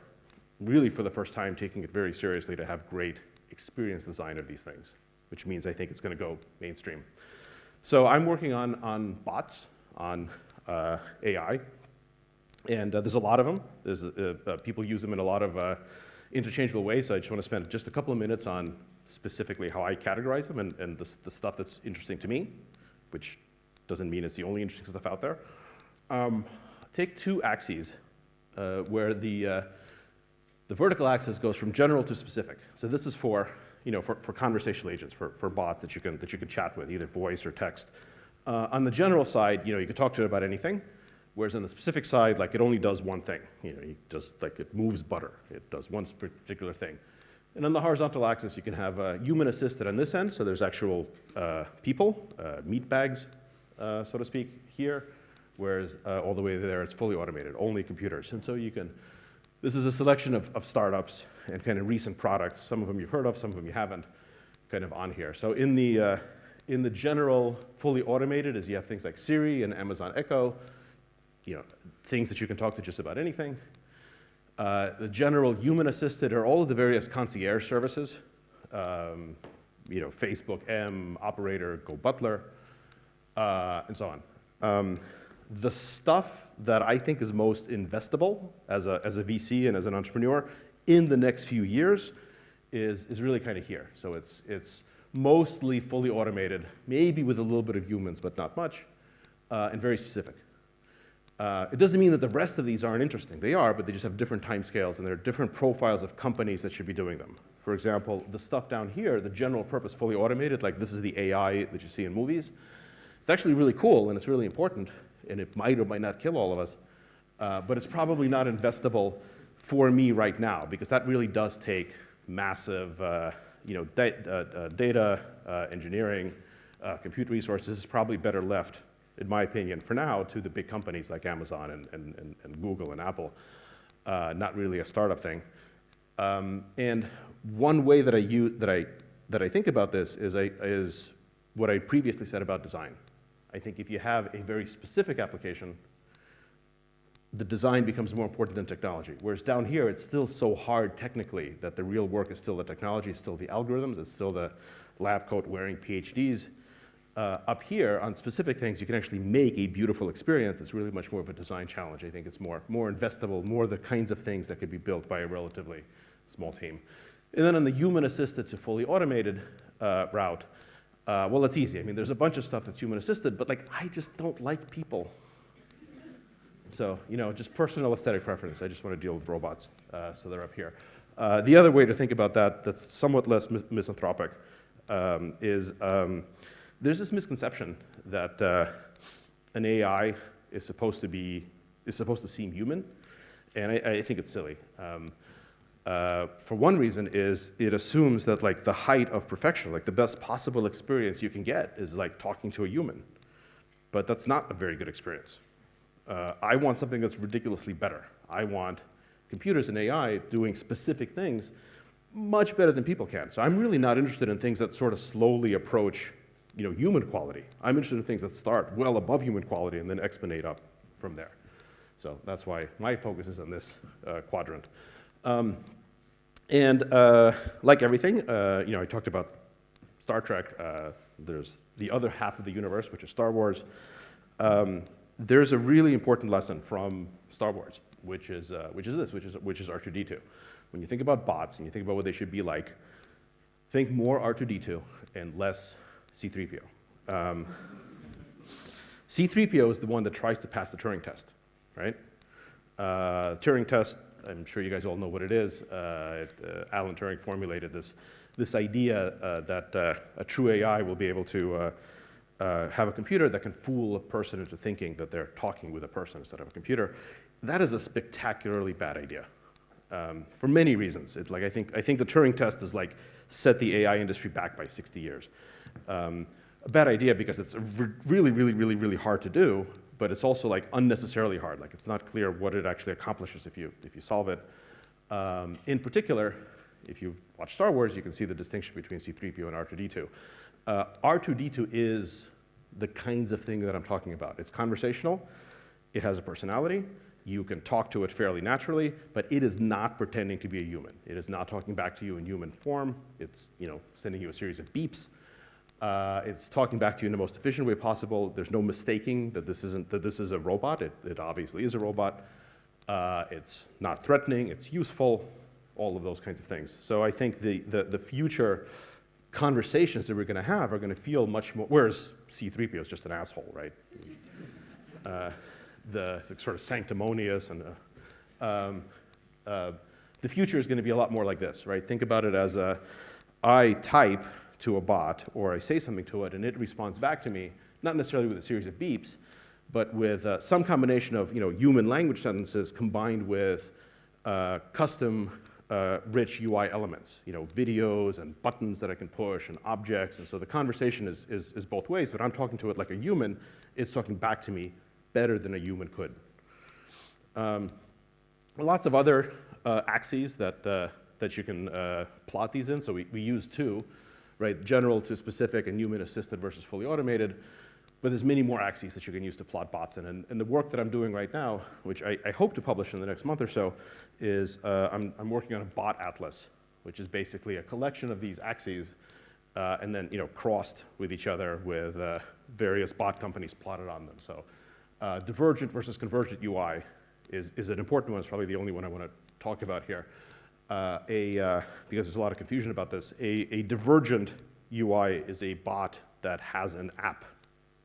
really for the first time taking it very seriously to have great experience design of these things, which means I think it's going to go mainstream. So I'm working on bots, on AI, and there's a lot of them. There's, people use them in a lot of interchangeable ways, so I just want to spend just a couple of minutes on specifically how I categorize them and the stuff that's interesting to me, which doesn't mean it's the only interesting stuff out there. Take two axes where the vertical axis goes from general to specific. So this is for conversational agents, for bots that you can chat with, either voice or text. On the general side, you can talk to it about anything, whereas on the specific side, like it only does one thing. It moves butter. It does one particular thing. And on the horizontal axis, you can have human assisted on this end, so there's actual people, meat bags, so to speak, here, whereas all the way there, it's fully automated, only computers. And so this is a selection of startups and kind of recent products. Some of them you've heard of, some of them you haven't, kind of on here. So in the general fully automated is you have things like Siri and Amazon Echo, things that you can talk to just about anything. The general human assisted are all of the various concierge services, Facebook M, Operator, Go Butler, and so on. The stuff that I think is most investable as a VC and as an entrepreneur in the next few years is really kind of here. So it's mostly fully automated, maybe with a little bit of humans, but not much, and very specific. It doesn't mean that the rest of these aren't interesting. They are, but they just have different timescales, and there are different profiles of companies that should be doing them. For example, the stuff down here, the general purpose fully automated, like this is the AI that you see in movies. It's actually really cool, and it's really important, and it might or might not kill all of us, but it's probably not investable for me right now, because that really does take massive data, engineering, compute resources. Is probably better left, in my opinion, for now, to the big companies like Amazon and Google and Apple, not really a startup thing. And one way that I think about this is what I previously said about design. I think if you have a very specific application, the design becomes more important than technology. Whereas down here, it's still so hard technically that the real work is still the technology, it's still the algorithms, it's still the lab coat wearing PhDs. Up here, on specific things, you can actually make a beautiful experience. It's really much more of a design challenge. I think it's more investable, more the kinds of things that could be built by a relatively small team. And then on the human-assisted to fully automated route, well, it's easy. I mean, there's a bunch of stuff that's human-assisted, but I just don't like people. So, just personal aesthetic preference. I just want to deal with robots, so they're up here. The other way to think about that that's somewhat less misanthropic is there's this misconception that an AI is supposed to seem human, and I think it's silly. For one reason is it assumes that the height of perfection, the best possible experience you can get is talking to a human, but that's not a very good experience. I want something that's ridiculously better. I want computers and AI doing specific things much better than people can. So I'm really not interested in things that sort of slowly approach human quality. I'm interested in things that start well above human quality and then exponate up from there. So that's why my focus is on this quadrant. And like everything, I talked about Star Trek. There's the other half of the universe, which is Star Wars. There's a really important lesson from Star Wars, which is R2-D2. When you think about bots and you think about what they should be like, think more R2-D2 and less C-3PO. C-3PO is the one that tries to pass the Turing test, right? Turing test, I'm sure you guys all know what it is. Alan Turing formulated this idea that a true AI will be able to have a computer that can fool a person into thinking that they're talking with a person instead of a computer. That is a spectacularly bad idea for many reasons. I think the Turing test is set the AI industry back by 60 years. A bad idea because it's really, really, really, really hard to do, but it's also like unnecessarily hard. Like it's not clear what it actually accomplishes if you solve it. In particular, if you watch Star Wars, you can see the distinction between C-3PO and R2-D2. R2-D2 is the kinds of thing that I'm talking about. It's conversational, it has a personality, you can talk to it fairly naturally, but it is not pretending to be a human. It is not talking back to you in human form. It's sending you a series of beeps. It's talking back to you in the most efficient way possible. There's no mistaking that this is a robot. It obviously is a robot. It's not threatening. It's useful. All of those kinds of things. So I think the future conversations that we're going to have are going to feel much more. Whereas C-3PO is just an asshole, right? The sort of sanctimonious and the future is going to be a lot more like this, right? Think about it as I type to a bot or I say something to it and it responds back to me, not necessarily with a series of beeps, but with some combination of human language sentences combined with custom rich UI elements, videos and buttons that I can push and objects. And so the conversation is both ways, but I'm talking to it like a human. It's talking back to me better than a human could. Lots of other axes that you can plot these in. So we use two, right? General to specific and human assisted versus fully automated. But there's many more axes that you can use to plot bots in. And the work that I'm doing right now, which I hope to publish in the next month or so, is I'm working on a bot atlas, which is basically a collection of these axes and then crossed with each other with various bot companies plotted on them. So divergent versus convergent UI is an important one. It's probably the only one I want to talk about here. Because there's a lot of confusion about this. A divergent UI is a bot that has an app.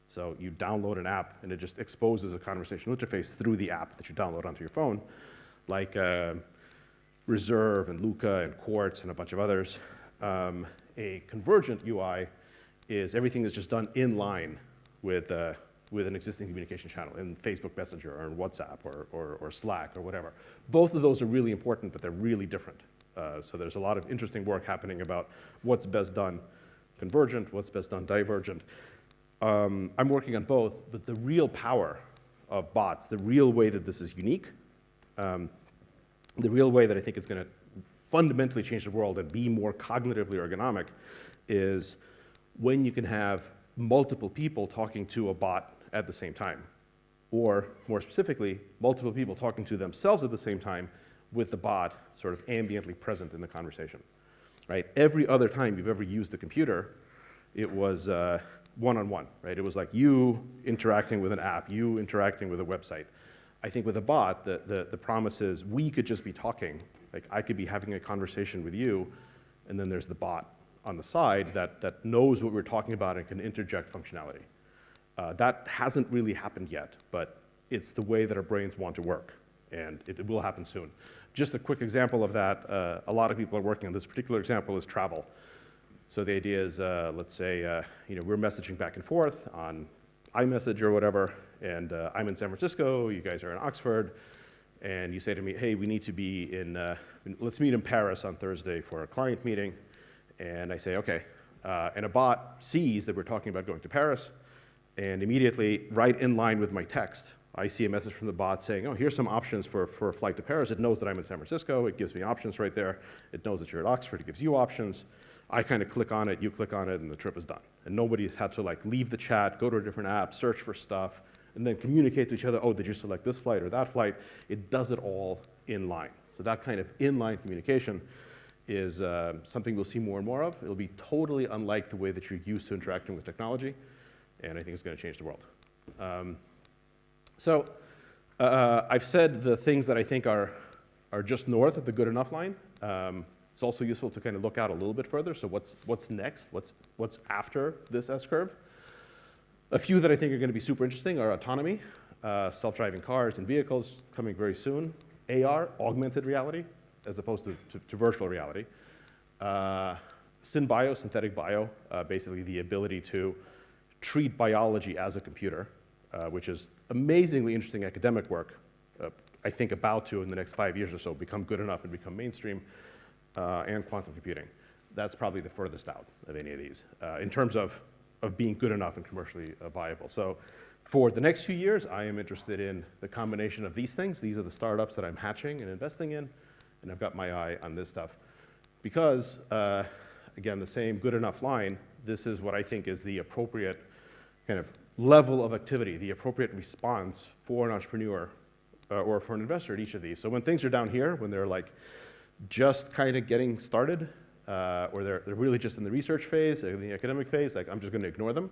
So you download an app, and it just exposes a conversational interface through the app that you download onto your phone, like Reserve and Luca and Quartz and a bunch of others. A convergent UI is everything is just done in line with an existing communication channel in Facebook Messenger or in WhatsApp or Slack or whatever. Both of those are really important, but they're really different. So there's a lot of interesting work happening about what's best done convergent, what's best done divergent. I'm working on both, but the real power of bots, the real way that this is unique, the real way that I think it's going to fundamentally change the world and be more cognitively ergonomic is when you can have multiple people talking to a bot at the same time, or more specifically, multiple people talking to themselves at the same time with the bot sort of ambiently present in the conversation, right? Every other time you've ever used the computer, it was one-on-one, right? It was like you interacting with an app, you interacting with a website. I think with a bot, the promise is we could just be talking. Like I could be having a conversation with you, and then there's the bot on the side that knows what we're talking about and can interject functionality. That hasn't really happened yet, but it's the way that our brains want to work, and it will happen soon. Just a quick example of that, a lot of people are working on this particular example is travel. So the idea is, let's say, we're messaging back and forth on iMessage or whatever, and I'm in San Francisco, you guys are in Oxford, and you say to me, hey, we need to be let's meet in Paris on Thursday for a client meeting. And I say, okay. And a bot sees that we're talking about going to Paris, and immediately, right in line with my text, I see a message from the bot saying, oh, here's some options for a flight to Paris. It knows that I'm in San Francisco. It gives me options right there. It knows that you're at Oxford. It gives you options. I kind of click on it, you click on it, and the trip is done. And nobody's had to leave the chat, go to a different app, search for stuff, and then communicate to each other, oh, did you select this flight or that flight? It does it all in line. So that kind of in-line communication is something we'll see more and more of. It'll be totally unlike the way that you're used to interacting with technology, and I think it's going to change the world. I've said the things that I think are just north of the good enough line. It's also useful to kind of look out a little bit further. So what's next? What's after this S-curve? A few that I think are going to be super interesting are autonomy, self-driving cars and vehicles coming very soon, AR, augmented reality, as opposed to virtual reality, synbio, synthetic bio, basically the ability to treat biology as a computer, which is amazingly interesting academic work, I think about to, in the next 5 years or so, become good enough and become mainstream, and quantum computing. That's probably the furthest out of any of these in terms of being good enough and commercially viable. So For the next few years, I am interested in the combination of these things. These are the startups that I'm hatching and investing in, and I've got my eye on this stuff. Because, again, the same good enough line, this is what I think is the appropriate kind of level of activity, the appropriate response for an entrepreneur or for an investor at each of these. So when things are down here, when they're like just kind of getting started, or they're really just in the research phase, or the academic phase, like I'm just going to ignore them.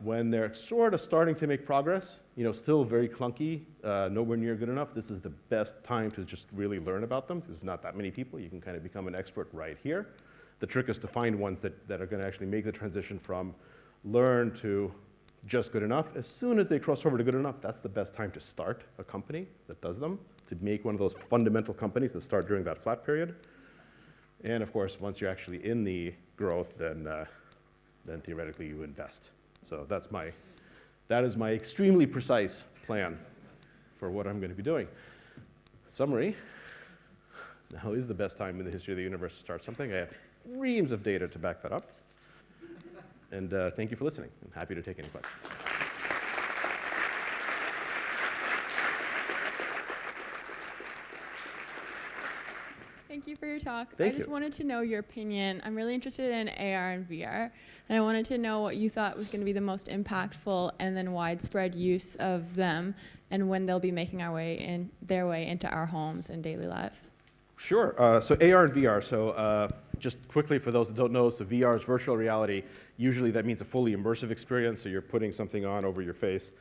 When they're sort of starting to make progress, still very clunky, nowhere near good enough, this is the best time to just really learn about them. There's not that many people. You can kind of become an expert right here. The trick is to find ones that are going to actually make the transition from learn to just good enough. As soon as they cross over to good enough, that's the best time to start a company that does them, to make one of those fundamental companies that start during that flat period. And of course, once you're actually in the growth, then theoretically you invest. So that is my extremely precise plan for what I'm going to be doing. Summary, now is the best time in the history of the universe to start something. I have reams of data to back that up. And thank you for listening. I'm happy to take any questions. Thank you for your talk. Thank I just you. wanted to know your opinion. I'm really interested in AR and VR, and I wanted to know what you thought was going to be the most impactful and then widespread use of them, and when they'll be making their way into our homes and daily lives. Sure. So AR and VR. So just quickly for those that don't know, so VR is virtual reality. Usually that means a fully immersive experience. So you're putting something on over your face.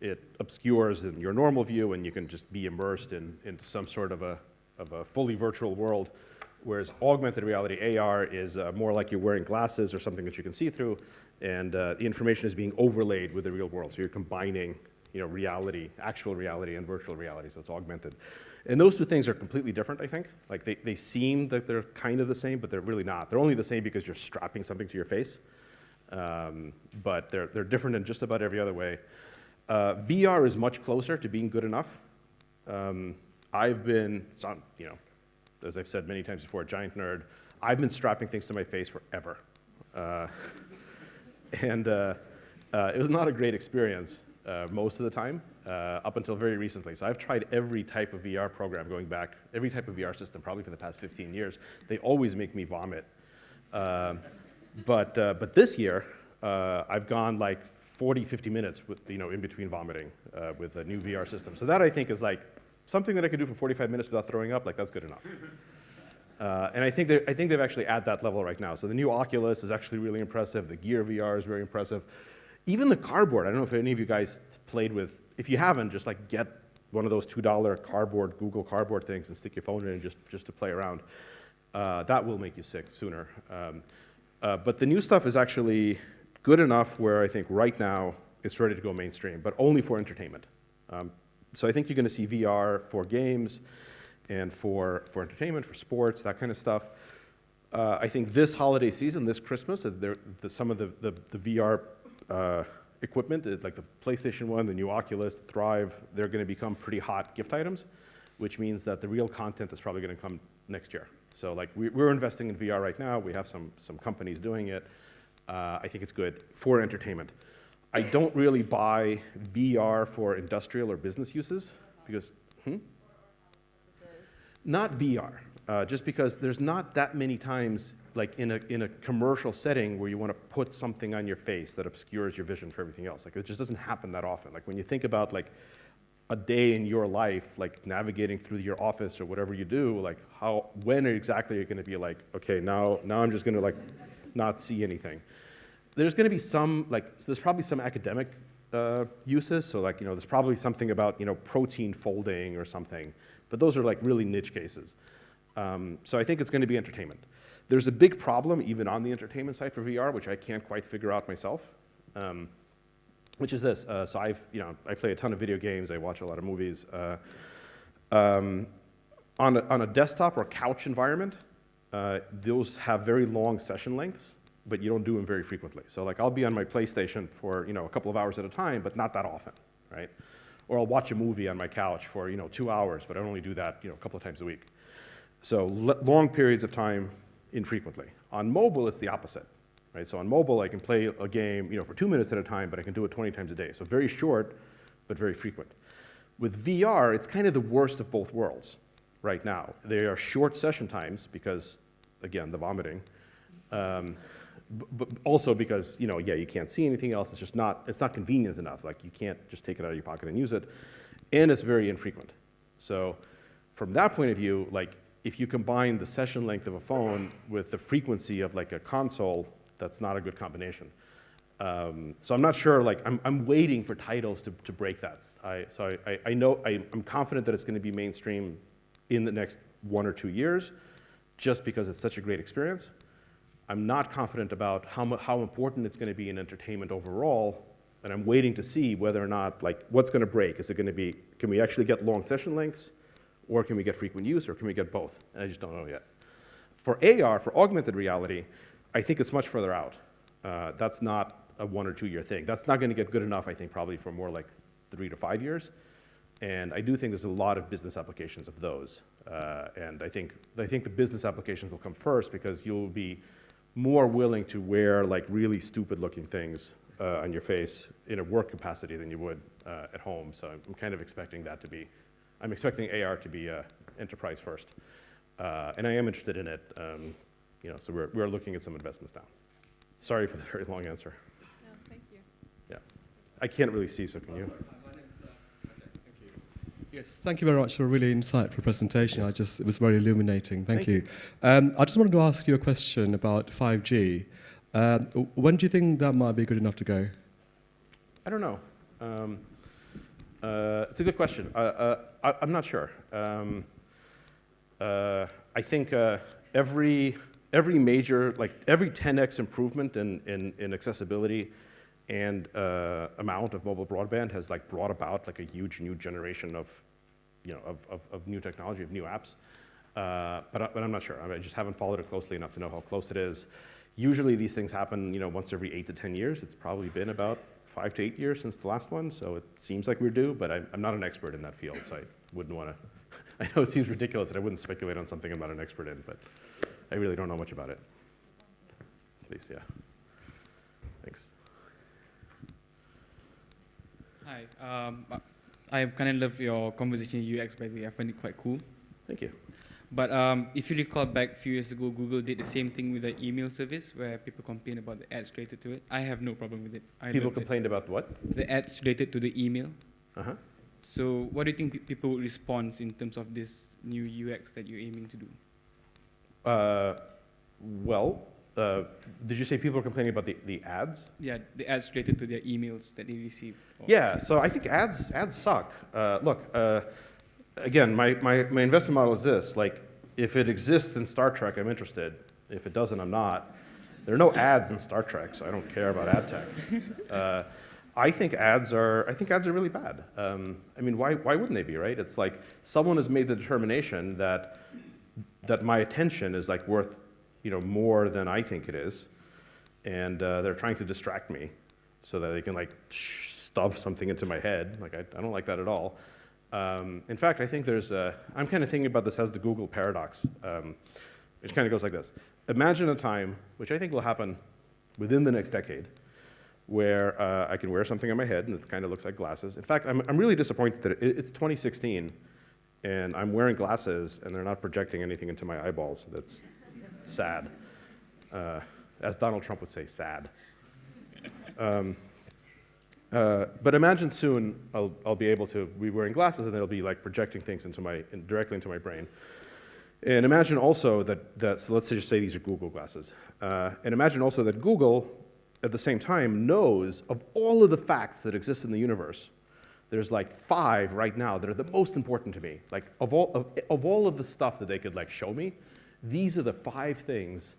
It obscures your normal view, and you can just be immersed into some sort of a fully virtual world. Whereas augmented reality, AR, is more like you're wearing glasses or something that you can see through, and the information is being overlaid with the real world. So you're combining reality, actual reality, and virtual reality, so it's augmented. And those two things are completely different, I think. Like they seem that they're kind of the same, but they're really not. They're only the same because you're strapping something to your face. But they're different in just about every other way. VR is much closer to being good enough. I've been, as I've said many times before, a giant nerd. I've been strapping things to my face forever. And it was not a great experience most of the time, up until very recently. So I've tried every type of VR program going back, every type of VR system, probably for the past 15 years. They always make me vomit. But this year, I've gone like 40, 50 minutes with, in between vomiting with a new VR system. So that I think is like something that I could do for 45 minutes without throwing up, like that's good enough. And I think they've actually at that level right now. So the new Oculus is actually really impressive. The Gear VR is very impressive. Even the cardboard, I don't know if any of you guys played with, if you haven't, just like get one of those $2 cardboard, Google Cardboard things and stick your phone in just to play around. That will make you sick sooner. But the new stuff is actually good enough where I think right now it's ready to go mainstream, but only for entertainment. So I think you're going to see VR for games and for entertainment, for sports, that kind of stuff. I think this holiday season, this Christmas, some of the VR equipment, like the PlayStation 1, the new Oculus, the Thrive, they're going to become pretty hot gift items, which means that the real content is probably going to come next year. So like we're investing in VR right now. We have some companies doing it. I think it's good for entertainment. I don't really buy VR for industrial or business uses because, not VR, just because there's not that many times like in a commercial setting where you want to put something on your face that obscures your vision for everything else. Like it just doesn't happen that often. Like when you think about like a day in your life, like navigating through your office or whatever you do, like when exactly are you going to be like, okay, now I'm just going to like not see anything. There's going to be some, there's probably some academic uses. So like, there's probably something about, protein folding or something. But those are like really niche cases. So I think it's going to be entertainment. There's a big problem even on the entertainment side for VR, which I can't quite figure out myself, which is this. So I play a ton of video games. I watch a lot of movies. On a desktop or couch environment, those have very long session lengths, but you don't do them very frequently. So like I'll be on my PlayStation for a couple of hours at a time, but not that often, right? Or I'll watch a movie on my couch for 2 hours, but I only do that a couple of times a week. So long periods of time infrequently. On mobile, it's the opposite. right? So on mobile, I can play a game, for 2 minutes at a time, but I can do it 20 times a day. So very short, but very frequent. With VR, it's kind of the worst of both worlds right now. They are short session times because, again, the vomiting, but also because, you can't see anything else. It's not convenient enough. Like, you can't just take it out of your pocket and use it. And it's very infrequent. So from that point of view, like, if you combine the session length of a phone with the frequency of like a console, that's not a good combination. So I'm not sure, like, I'm waiting for titles to break that. I know, I'm confident that it's going to be mainstream in the next 1 or 2 years, just because it's such a great experience. I'm not confident about how important it's going to be in entertainment overall, and I'm waiting to see whether or not, like, what's going to break. Is it going to be, can we actually get long session lengths, or can we get frequent use, or can we get both? And I just don't know yet. For AR, for augmented reality, I think it's much further out. That's not a 1 or 2 year thing. That's not going to get good enough, I think, probably for more like 3 to 5 years. And I do think there's a lot of business applications of those. And I think the business applications will come first, because you'll be more willing to wear like really stupid looking things on your face in a work capacity than you would at home. So I'm kind of expecting that to be, I'm expecting AR to be enterprise first. And I am interested in it. So we're looking at some investments now. Sorry for the very long answer. No, thank you. Yeah. I can't really see, so can you? Yes, thank you very much for a really insightful presentation. It was very illuminating. Thank you. I just wanted to ask you a question about 5G. When do you think that might be good enough to go? I don't know. It's a good question. I'm not sure. I think every major, like every 10x improvement in accessibility and amount of mobile broadband has like brought about like a huge new generation of new technology, of new apps. But I'm not sure. I just haven't followed it closely enough to know how close it is. Usually these things happen, once every 8 to 10 years. It's probably been about 5 to 8 years since the last one, so it seems like we're due, but I'm not an expert in that field, so I wouldn't want to. I know it seems ridiculous that I wouldn't speculate on something I'm not an expert in, but I really don't know much about it. Please, yeah. Thanks. Hi, I kind of love your conversation in UX, by the way. I find it quite cool. Thank you. But if you recall back a few years ago, Google did the same thing with the email service where people complain about the ads related to it. I have no problem with it. People complained about what? The ads related to the email. Uh-huh. So what do you think people would respond in terms of this new UX that you're aiming to do? Did you say people are complaining about the ads? Yeah, the ads related to their emails that they receive. Yeah, so I think ads suck. Again, my investment model is this: like, if it exists in Star Trek, I'm interested. If it doesn't, I'm not. There are no ads in Star Trek, so I don't care about ad tech. I think ads are really bad. I mean, why wouldn't they be, right? It's like someone has made the determination that my attention is like worth more than I think it is, and they're trying to distract me so that they can like stuff something into my head. Like, I don't like that at all. In fact, I think I'm kind of thinking about this as the Google paradox, which kind of goes like this. Imagine a time, which I think will happen within the next decade, where I can wear something on my head and it kind of looks like glasses. In fact, I'm really disappointed that it's 2016 and I'm wearing glasses and they're not projecting anything into my eyeballs. That's sad. As Donald Trump would say, sad. But imagine soon I'll be able to be wearing glasses and they'll be like projecting things directly into my brain. And imagine also so let's just say these are Google glasses. And imagine also that Google, at the same time, knows of all of the facts that exist in the universe. There's like 5 right now that are the most important to me. Like of all of the stuff that they could like show me, these are the 5 things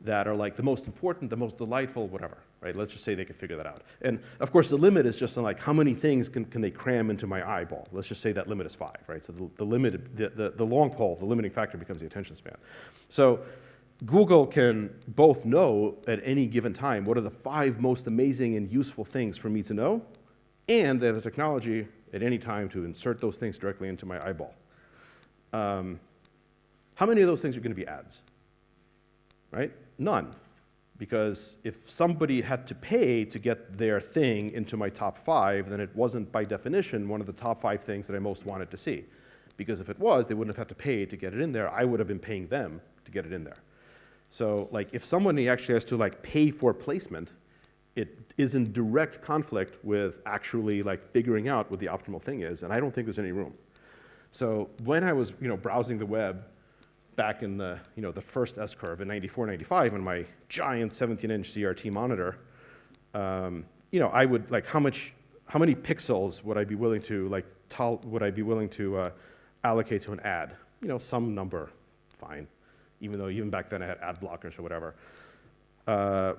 that are like the most important, the most delightful, whatever, right? Let's just say they could figure that out. And of course, the limit is just on like how many things can they cram into my eyeball? Let's just say that limit is 5, right? So the long pole, the limiting factor becomes the attention span. So Google can both know at any given time what are the 5 most amazing and useful things for me to know, and they have the technology at any time to insert those things directly into my eyeball. How many of those things are going to be ads? Right? None. Because if somebody had to pay to get their thing into my top 5, then it wasn't by definition one of the top 5 things that I most wanted to see. Because if it was, they wouldn't have had to pay to get it in there. I would have been paying them to get it in there. So like if somebody actually has to like pay for placement, it is in direct conflict with actually like figuring out what the optimal thing is, and I don't think there's any room. So when I was browsing the web back in the the first S-curve in 94, 95 on my giant 17-inch CRT monitor, I would like how many pixels would I be willing to allocate to an ad? Some number, fine. Even though even back then I had ad blockers or whatever.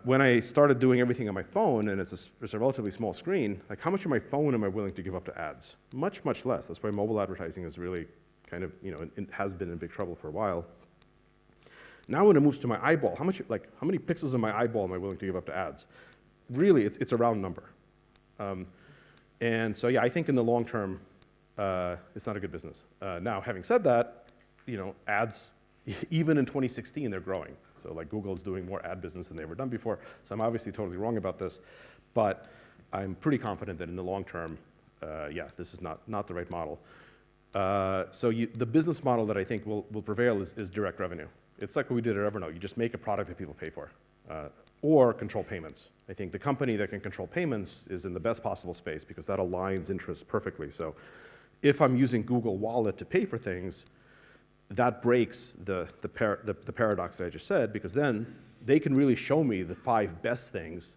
When I started doing everything on my phone, and it's a relatively small screen, like how much of my phone am I willing to give up to ads? Much, much less. That's why mobile advertising is really kind of, it has been in big trouble for a while. Now when it moves to my eyeball, how many pixels of my eyeball am I willing to give up to ads? Really, it's a round number. And so yeah, I think in the long term, it's not a good business. Now, having said that, ads, even in 2016, they're growing. So like Google's doing more ad business than they've ever done before. So I'm obviously totally wrong about this, but I'm pretty confident that in the long term, yeah, this is not the right model. So the business model that I think will prevail is direct revenue. It's like what we did at Evernote. You just make a product that people pay for, or control payments. I think the company that can control payments is in the best possible space because that aligns interests perfectly. So if I'm using Google Wallet to pay for things, that breaks the paradox that I just said, because then they can really show me the 5 best things,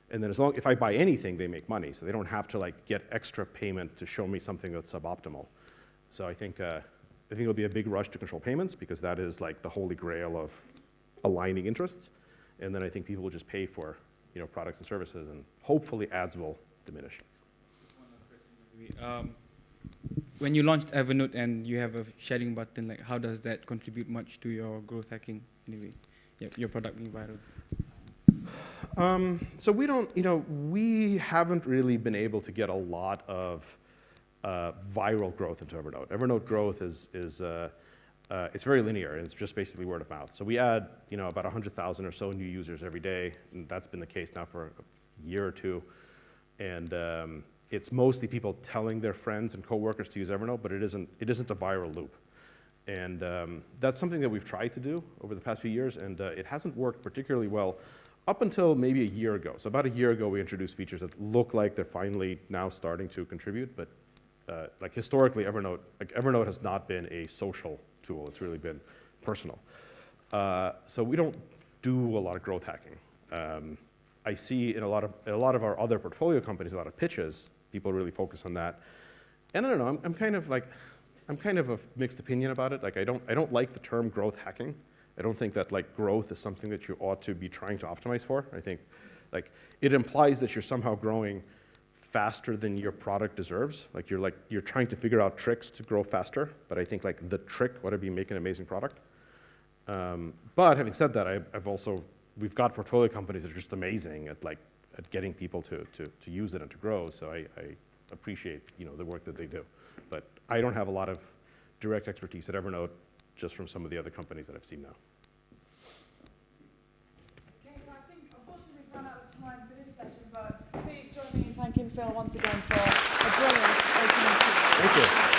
and then if I buy anything, they make money, so they don't have to like get extra payment to show me something that's suboptimal. So I think it'll be a big rush to control payments because that is like the holy grail of aligning interests, and then I think people will just pay for products and services, and hopefully ads will diminish. When you launched Evernote and you have a sharing button, like how does that contribute much to your growth hacking anyway? Yeah, your product being viral. So we haven't really been able to get a lot of viral growth into Evernote. Evernote growth is it's very linear, and it's just basically word of mouth. So we add about 100,000 or so new users every day, and that's been the case now for a year or two, and it's mostly people telling their friends and coworkers to use Evernote, but it isn't a viral loop. And that's something that we've tried to do over the past few years, and it hasn't worked particularly well up until maybe a year ago. So about a year ago, we introduced features that look like they're finally now starting to contribute, but like historically, Evernote has not been a social tool. It's really been personal. So we don't do a lot of growth hacking. I see in a lot of our other portfolio companies, a lot of pitches, people really focus on that. And I don't know, I'm kind of a mixed opinion about it. Like I don't like the term growth hacking. I don't think that like growth is something that you ought to be trying to optimize for. I think like it implies that you're somehow growing faster than your product deserves. Like you're trying to figure out tricks to grow faster, but I think like the trick ought to be make an amazing product. But having said that, we've got portfolio companies that are just amazing at getting people to use it and to grow. So I appreciate the work that they do. But I don't have a lot of direct expertise at Evernote, just from some of the other companies that I've seen now. Okay, so I think unfortunately we've run out of time for this session, but please join me in thanking Phil once again for a brilliant opening. Thank you.